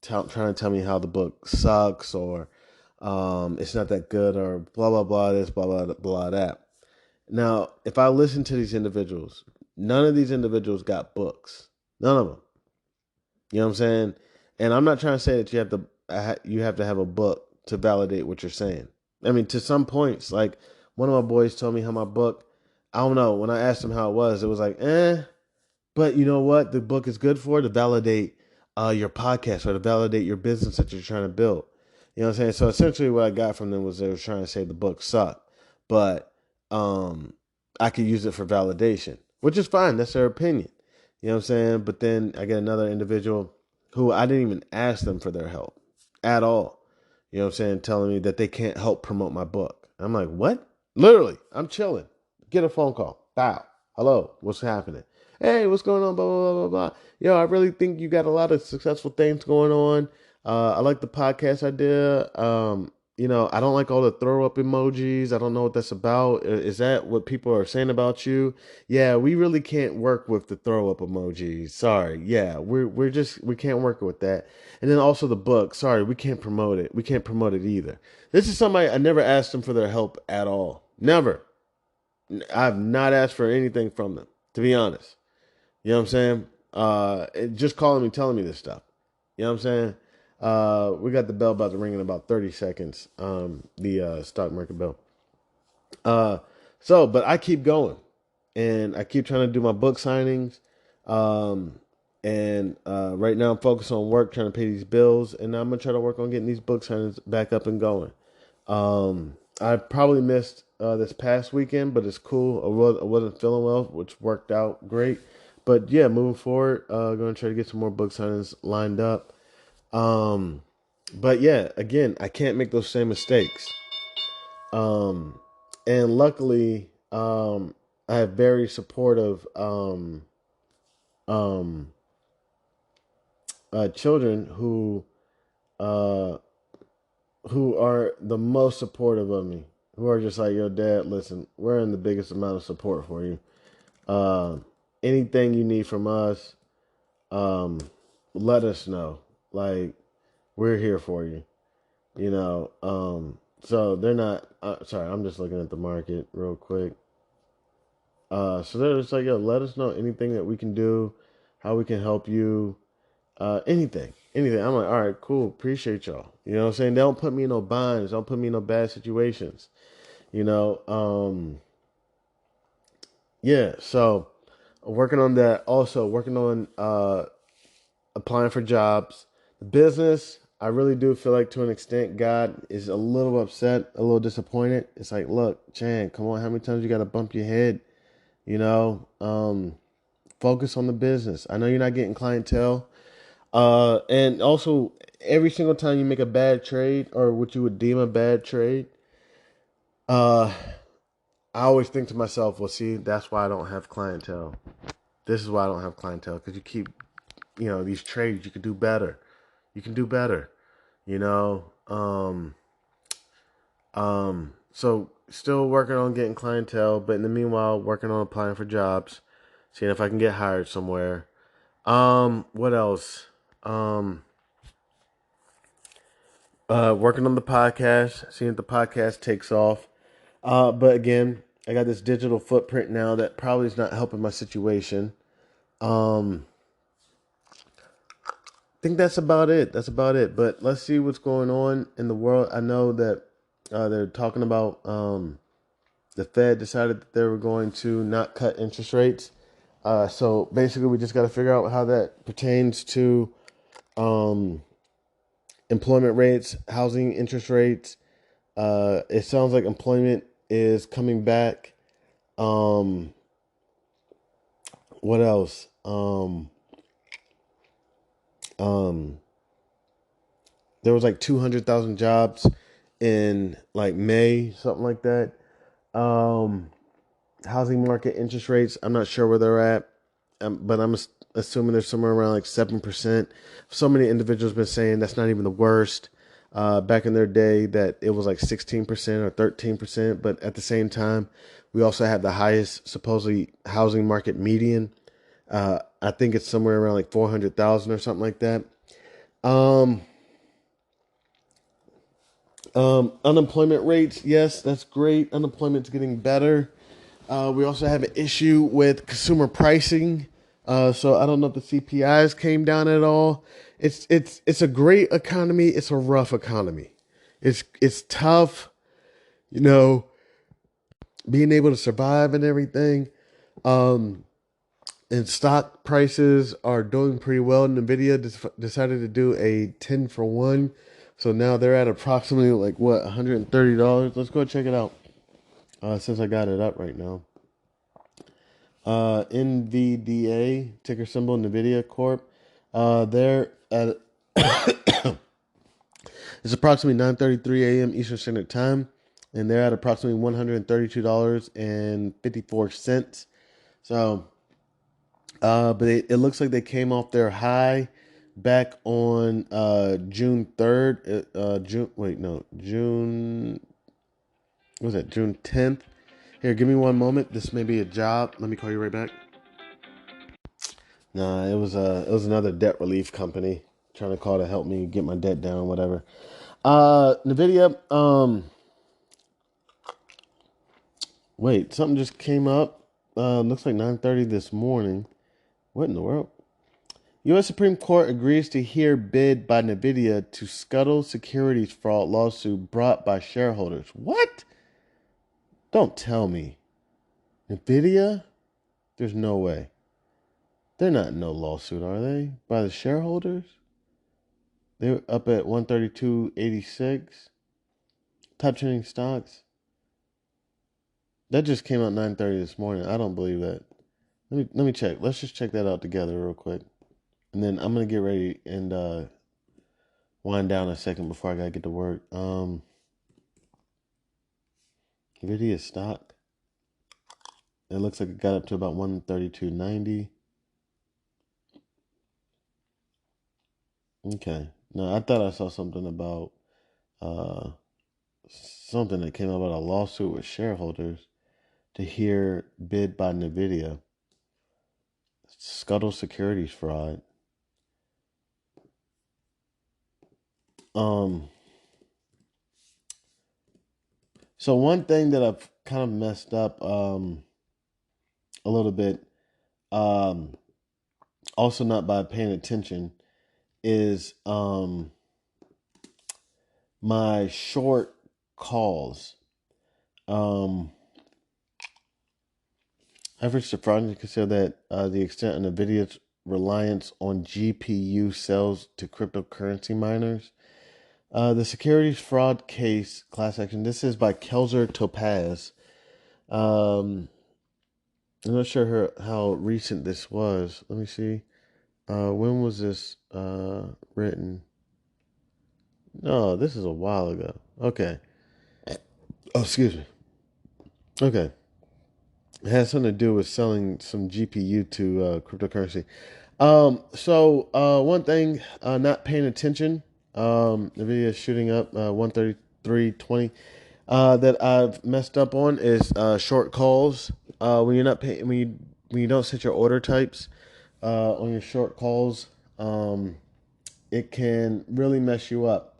trying to tell me how the book sucks, or it's not that good, or blah, blah, blah, this, blah, blah, blah, that. Now, if I listen to these individuals, none of these individuals got books. None of them. You know what I'm saying? And I'm not trying to say that you have to have a book to validate what you're saying. I mean, to some points, like one of my boys told me how my book, I don't know, when I asked him how it was like, but you know what? The book is good for to validate your podcast or to validate your business that you're trying to build. You know what I'm saying? So essentially what I got from them was they were trying to say the book sucked, but I could use it for validation, which is fine. That's their opinion. You know what I'm saying? But then I get another individual who I didn't even ask them for their help at all. You know what I'm saying? Telling me that they can't help promote my book. I'm like, what? Literally, I'm chilling. Get a phone call. Bow. Hello, what's happening? Hey, what's going on? Blah, blah, blah, blah, blah. Yo, I really think you got a lot of successful things going on. I like the podcast idea. I don't like all the throw up emojis. I don't know what that's about. Is that what people are saying about you? Yeah, we really can't work with the throw up emojis. Sorry. Yeah, we can't work with that. And then also the book. Sorry, we can't promote it. We can't promote it either. This is somebody I never asked them for their help at all. Never. I've not asked for anything from them, to be honest. You know what I'm saying? Just calling me, telling me this stuff. You know what I'm saying? We got the bell about to ring in about 30 seconds. The stock market bell. Uh, but I keep going, and I keep trying to do my book signings. And right now I'm focused on work, trying to pay these bills, and I'm gonna try to work on getting these book signings back up and going. I probably missed this past weekend, but it's cool. I wasn't feeling well, which worked out great. But yeah, moving forward, going to try to get some more book signings lined up. But yeah, again, I can't make those same mistakes. And luckily, I have very supportive um, children uh, who are the most supportive of me. Who are just like, yo, Dad, listen, we're in the biggest amount of support for you. Uh, Anything you need from us, um, let us know. Like, we're here for you. You know, so they're not. Sorry, I'm just looking at the market real quick. So they're just like, yo, let us know anything that we can do, how we can help you, anything. I'm like, all right, cool, appreciate y'all. You know what I'm saying? They don't put me in no binds, don't put me in no bad situations. You know, yeah. So working on that. Also working on applying for jobs. The business, I really do feel like to an extent, God is a little upset, a little disappointed. It's like, look, Chan, come on, how many times you got to bump your head? You know, focus on the business. I know you're not getting clientele. And also, every single time you make a bad trade or what you would deem a bad trade, uh, I always think to myself, well, see, that's why I don't have clientele. This is why I don't have clientele, because you keep, these trades, you can do better. You can do better, you know. So still working on getting clientele, but in the meanwhile, working on applying for jobs, seeing if I can get hired somewhere. What else? Working on the podcast, seeing if the podcast takes off. But again, I got this digital footprint now that probably is not helping my situation. Um, think that's about it. That's about it. But let's see what's going on in the world. I know that they're talking about the Fed decided that they were going to not cut interest rates. So basically, we just got to figure out how that pertains to um, employment rates, housing interest rates. It sounds like employment is coming back. Um, what else? Um, there was like 200,000 jobs in like May, something like that. Um, Housing market interest rates, I'm not sure where they're at, but I'm assuming they're somewhere around like 7%. So many individuals have been saying that's not even the worst. Back in their day, that it was like 16% or 13%. But at the same time, we also have the highest supposedly housing market median. I think it's somewhere around like 400,000 or something like that. Um, Unemployment rates, yes, that's great. Unemployment's getting better. We also have an issue with consumer pricing. So I don't know if the CPIs came down at all. It's a great economy. It's a rough economy. It's tough, you know, being able to survive and everything. Um, and stock prices are doing pretty well. Nvidia decided to do a 10 for 1. So now they're at approximately like what, $130. Let's go check it out. Since I got it up right now. NVDA, ticker symbol NVIDIA Corp. They're at it's approximately 9:33 a.m. Eastern Standard Time, and they're at approximately $132.54. So, but it looks like they came off their high back on June 3rd. June. What was that? June 10th. Here, give me one moment. This may be a job. Let me call you right back. Nah, it was another debt relief company trying to call to help me get my debt down, whatever. Nvidia. Wait, something just came up. Looks like 9:30 this morning. What in the world? U.S. Supreme Court agrees to hear bid by Nvidia to scuttle securities fraud lawsuit brought by shareholders. What? Don't tell me. Nvidia? There's no way. They're not in no lawsuit, are they? By the shareholders? They're up at 132.86. Top trending stocks. That just came out 9:30 this morning. I don't believe that. Let me check. Let's just check that out together real quick. And then I'm gonna get ready and wind down a second before I gotta get to work. Nvidia stock. It looks like it got up to about 132.90. Okay. No, I thought I saw something about uh something that came out about a lawsuit with shareholders to hear bid by Nvidia. Scuttle securities fraud. Um so one thing that I've kind of messed up a little bit, um also not by paying attention, is my short calls. Um, Efforts to fraudulently consider that the extent of NVIDIA's reliance on GPU sales to cryptocurrency miners. The securities fraud case class action. This is by Kelzer Topaz. Um, I'm not sure how recent this was. Let me see. When was this written? No, this is a while ago. Okay. Oh, excuse me. Okay. It has something to do with selling some GPU to cryptocurrency. One thing, not paying attention. The video is shooting up 133.20. That I've messed up on is short calls. When you're not paying, when you don't set your order types on your short calls, it can really mess you up.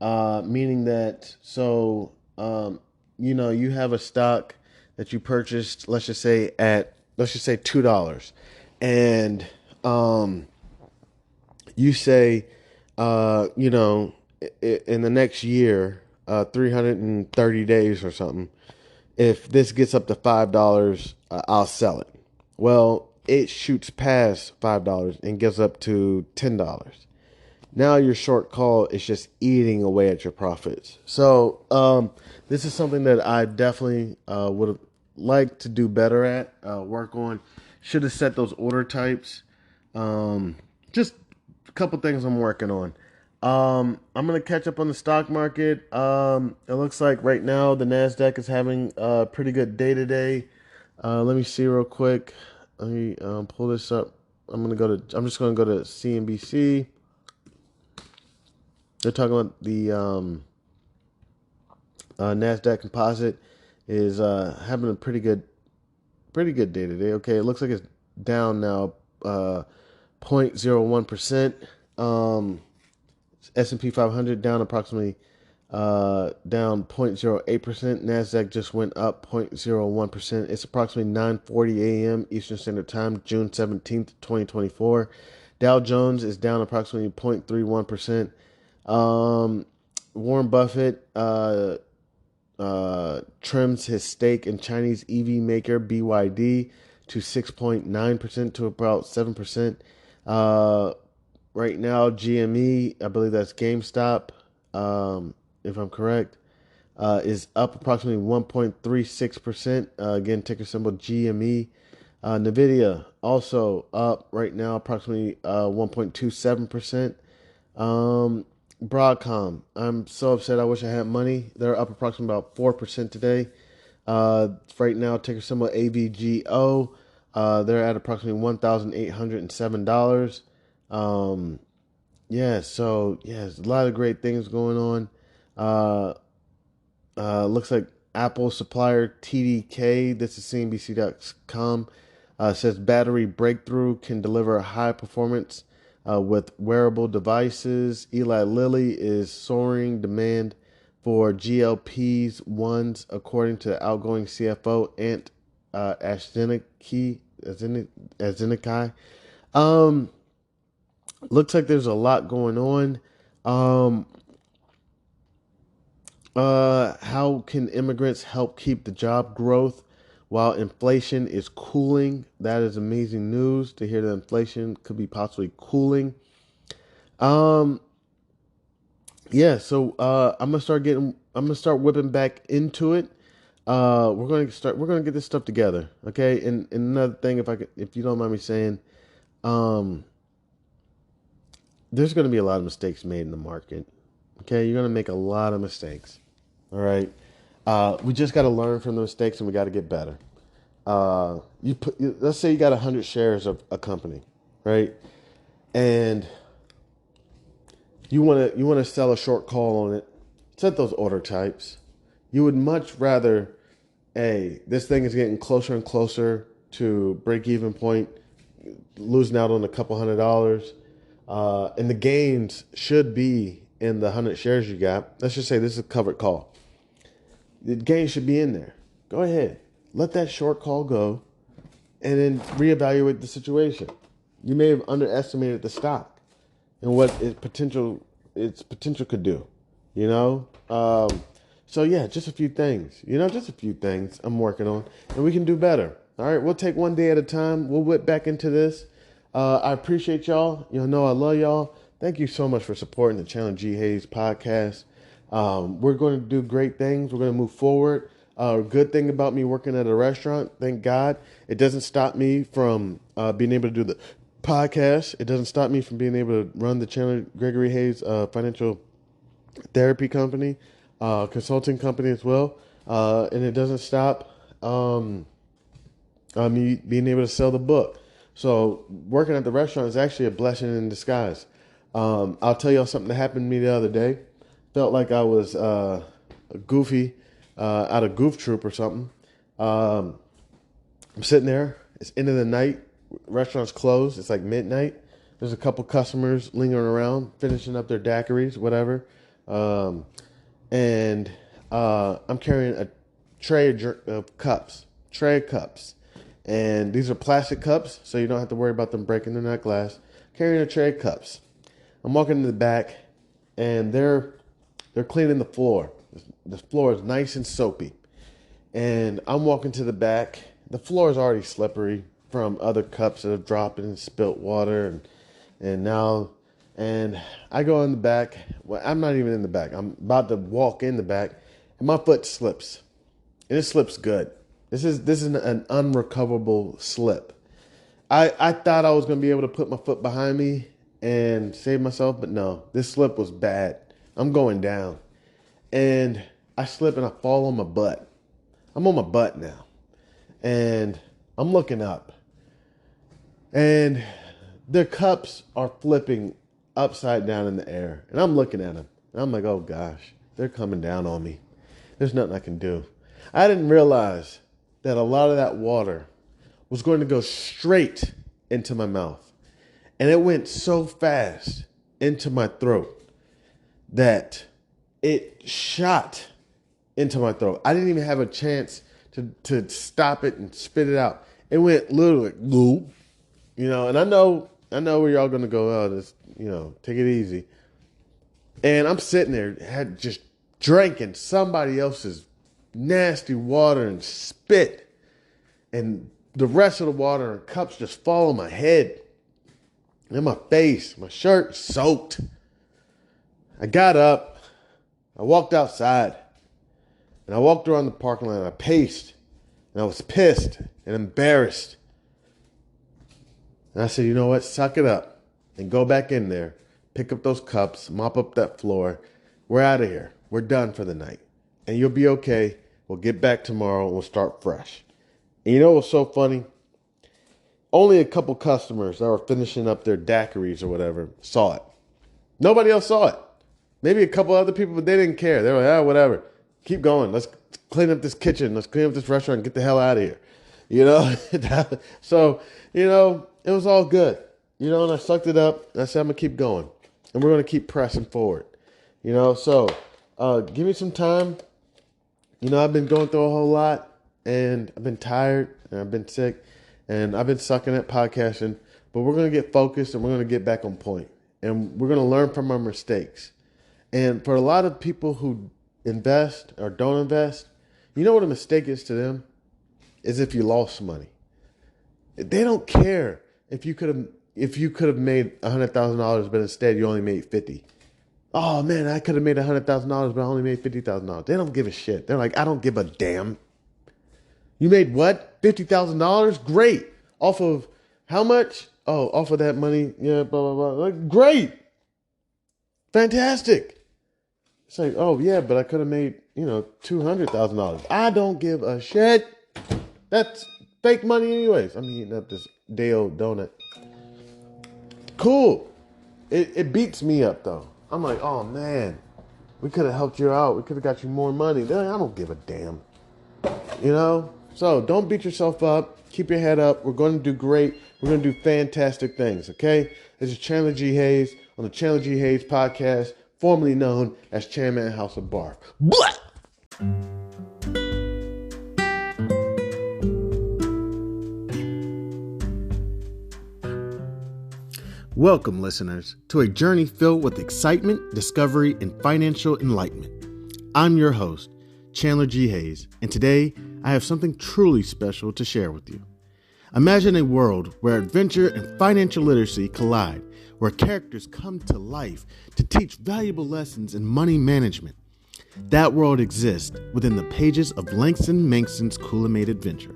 Meaning that, you have a stock that you purchased, let's just say $2, and You say, you know, in the next year, 330 days or something, if this gets up to $5, I'll sell it. Well, it shoots past $5 and gets up to $10. Now your short call is just eating away at your profits. So this is something that I definitely would like to do better at, work on. Should have set those order types. Just a couple things I'm working on. I'm going to catch up on the stock market. It looks like right now the NASDAQ is having a pretty good day today. Let me see real quick. Let me pull this up. I'm just going to go to CNBC. They're talking about the Nasdaq Composite is having a pretty good day today. Okay, it looks like it's down now 0.01%. S&P 500 down approximately down 0.08%. Nasdaq just went up 0.01%. It's approximately 9:40 a.m. Eastern Standard Time, June 17th, 2024. Dow Jones is down approximately 0.31%. Warren Buffett trims his stake in Chinese EV maker BYD to 6.9% to about 7%. Right now, GME, I believe that's GameStop, if I'm correct, is up approximately 1.36%. Again, ticker symbol GME. NVIDIA also up right now approximately 1.27%. Broadcom, I'm so upset. I wish I had money. They're up approximately about 4% today. Right now, ticker symbol AVGO. They're at approximately $1,807. There's a lot of great things going on. Looks like Apple supplier TDK, this is CNBC.com, says battery breakthrough can deliver high performance with wearable devices. Eli Lilly is soaring demand for GLPs ones, according to outgoing CFO Ant Ashenikai. Looks like there's a lot going on. How can immigrants help keep the job growth while inflation is cooling? That is amazing news to hear that inflation could be possibly cooling. I'm gonna start whipping back into it. We're gonna get this stuff together. Okay. And another thing, if you don't mind me saying, there's gonna be a lot of mistakes made in the market. Okay. You're gonna make a lot of mistakes. All right. We just got to learn from the mistakes and we got to get better. Let's say you got 100 shares of a company, right? And you want to sell a short call on it. Set those order types. You would much rather, this thing is getting closer and closer to break even point, losing out on a couple $100, and the gains should be in the 100 shares you got. Let's just say this is a covered call. The gain should be in there. Go ahead. Let that short call go and then reevaluate the situation. You may have underestimated the stock and what its potential could do. Just a few things. Just a few things I'm working on, and we can do better. All right, we'll take one day at a time. We'll whip back into this. I appreciate y'all. I love y'all. Thank you so much for supporting the Chandler G. Hayes podcast. We're going to do great things. We're going to move forward. Good thing about me working at a restaurant, thank God, it doesn't stop me from being able to do the podcast. It doesn't stop me from being able to run the Chandler Gregory Hayes financial therapy company, consulting company as well. And it doesn't stop me being able to sell the book. So working at the restaurant is actually a blessing in disguise. I'll tell y'all something that happened to me the other day. Felt like I was goofy out of Goof Troop or something. I'm sitting there. It's end of the night. Restaurant's closed. It's like midnight. There's a couple customers lingering around, finishing up their daiquiris, whatever. And I'm carrying a tray of cups. And these are plastic cups, so you don't have to worry about them breaking. They're not glass. Carrying a tray of cups. I'm walking in the back, and they're cleaning the floor. The floor is nice and soapy. And I'm walking to the back. The floor is already slippery from other cups that have dropped and spilt water. And I go in the back. Well, I'm not even in the back. I'm about to walk in the back, and my foot slips. And it slips good. This is an unrecoverable slip. I thought I was going to be able to put my foot behind me and save myself, but no, this slip was bad. I'm going down. And I slip and I fall on my butt. I'm on my butt now. And I'm looking up. And their cups are flipping upside down in the air. And I'm looking at them. And I'm like, oh gosh, they're coming down on me. There's nothing I can do. I didn't realize that a lot of that water was going to go straight into my mouth. And it went so fast into my throat that it shot into my throat. I didn't even have a chance to stop it and spit it out. It went literally, and I know where y'all gonna go. Oh, this, take it easy. And I'm sitting there, had just drinking somebody else's nasty water and spit, and the rest of the water and cups just fall on my head and my face. My shirt soaked. I got up. I walked outside. And I walked around the parking lot and I paced. And I was pissed and embarrassed. And I said, you know what? Suck it up. And go back in there. Pick up those cups. Mop up that floor. We're out of here. We're done for the night. And you'll be okay. We'll get back tomorrow and we'll start fresh. And you know what's so funny? Only a couple customers that were finishing up their daiquiris or whatever saw it. Nobody else saw it. Maybe a couple other people, but they didn't care. They were like, whatever. Keep going. Let's clean up this kitchen. Let's clean up this restaurant and get the hell out of here. So, it was all good. And I sucked it up. And I said, I'm going to keep going. And we're going to keep pressing forward. So give me some time. I've been going through a whole lot. And I've been tired. And I've been sick. And I've been sucking at podcasting. But we're going to get focused. And we're going to get back on point. And we're going to learn from our mistakes. And for a lot of people who invest or don't invest, you know what a mistake is to them? Is if you lost money. They don't care if you could have made $100,000, but instead you only made 50. Oh man, I could have made $100,000, but I only made $50,000. They don't give a shit. They're like, I don't give a damn. You made what? $50,000? Great. Off of how much? Oh, off of that money. Yeah, blah, blah, blah. Like, great. Fantastic. It's like, oh yeah, but I could have made, $200,000. I don't give a shit. That's fake money anyways. I'm eating up this day-old donut. Cool. It beats me up though. I'm like, oh man, we could have helped you out. We could have got you more money. They're like, I don't give a damn. So don't beat yourself up. Keep your head up. We're going to do great. We're going to do fantastic things, okay? This is Chandler G. Hayes on the Chandler G. Hayes podcast, formerly known as Chairman House of Barf. Blah! Welcome, listeners, to a journey filled with excitement, discovery, and financial enlightenment. I'm your host, Chandler G. Hayes, and today I have something truly special to share with you. Imagine a world where adventure and financial literacy collide, where characters come to life to teach valuable lessons in money management. That world exists within the pages of Langston Mankston's Cool-A-Made Adventure,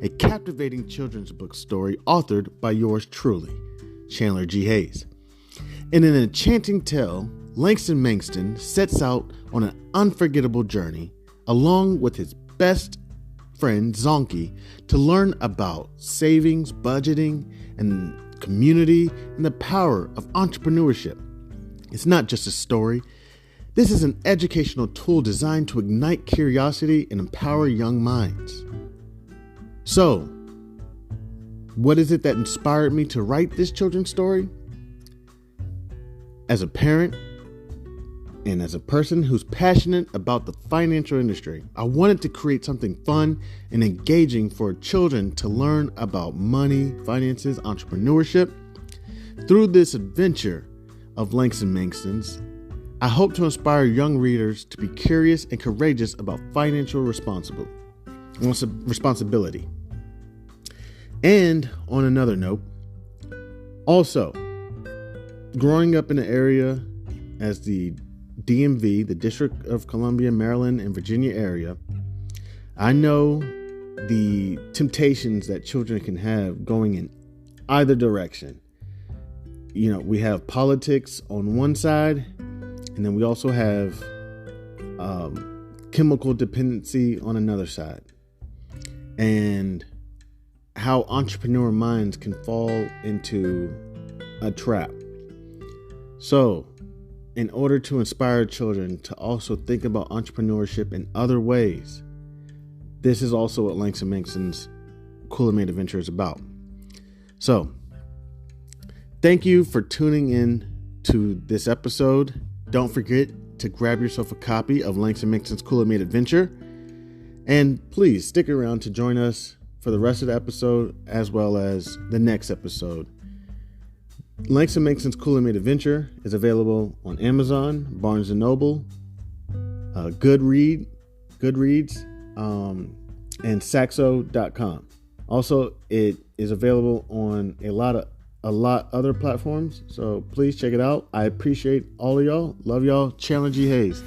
a captivating children's book story authored by yours truly, Chandler G. Hayes. In an enchanting tale, Langston Mankston sets out on an unforgettable journey along with his best friend Zonky to learn about savings, budgeting, and community and the power of entrepreneurship. It's not just a story. This is an educational tool designed to ignite curiosity and empower young minds. So, what is it that inspired me to write this children's story? As a parent and as a person who's passionate about the financial industry, I wanted to create something fun and engaging for children to learn about money, finances, entrepreneurship. Through this adventure, of Langston Manxton's, I hope to inspire young readers to be curious and courageous about financial responsibility. And on another note, also, growing up in an area as the DMV, the District of Columbia, Maryland, and Virginia area, I know the temptations that children can have going in either direction. You know, we have politics on one side, and then we also have chemical dependency on another side. And how entrepreneur minds can fall into a trap. So, in order to inspire children to also think about entrepreneurship in other ways, this is also what Langston Manxton's Cooler-Made Adventure is about. So, thank you for tuning in to this episode. Don't forget to grab yourself a copy of Langston Manxton's Cooler-Made Adventure. And please stick around to join us for the rest of the episode as well as the next episode. Langston Manxton's Cooler-Made Adventure is available on Amazon, Barnes & Noble, Goodreads, and Saxo.com. Also, it is available on a lot other platforms, so please check it out. I appreciate all of y'all. Love y'all. Chandler G. Hayes.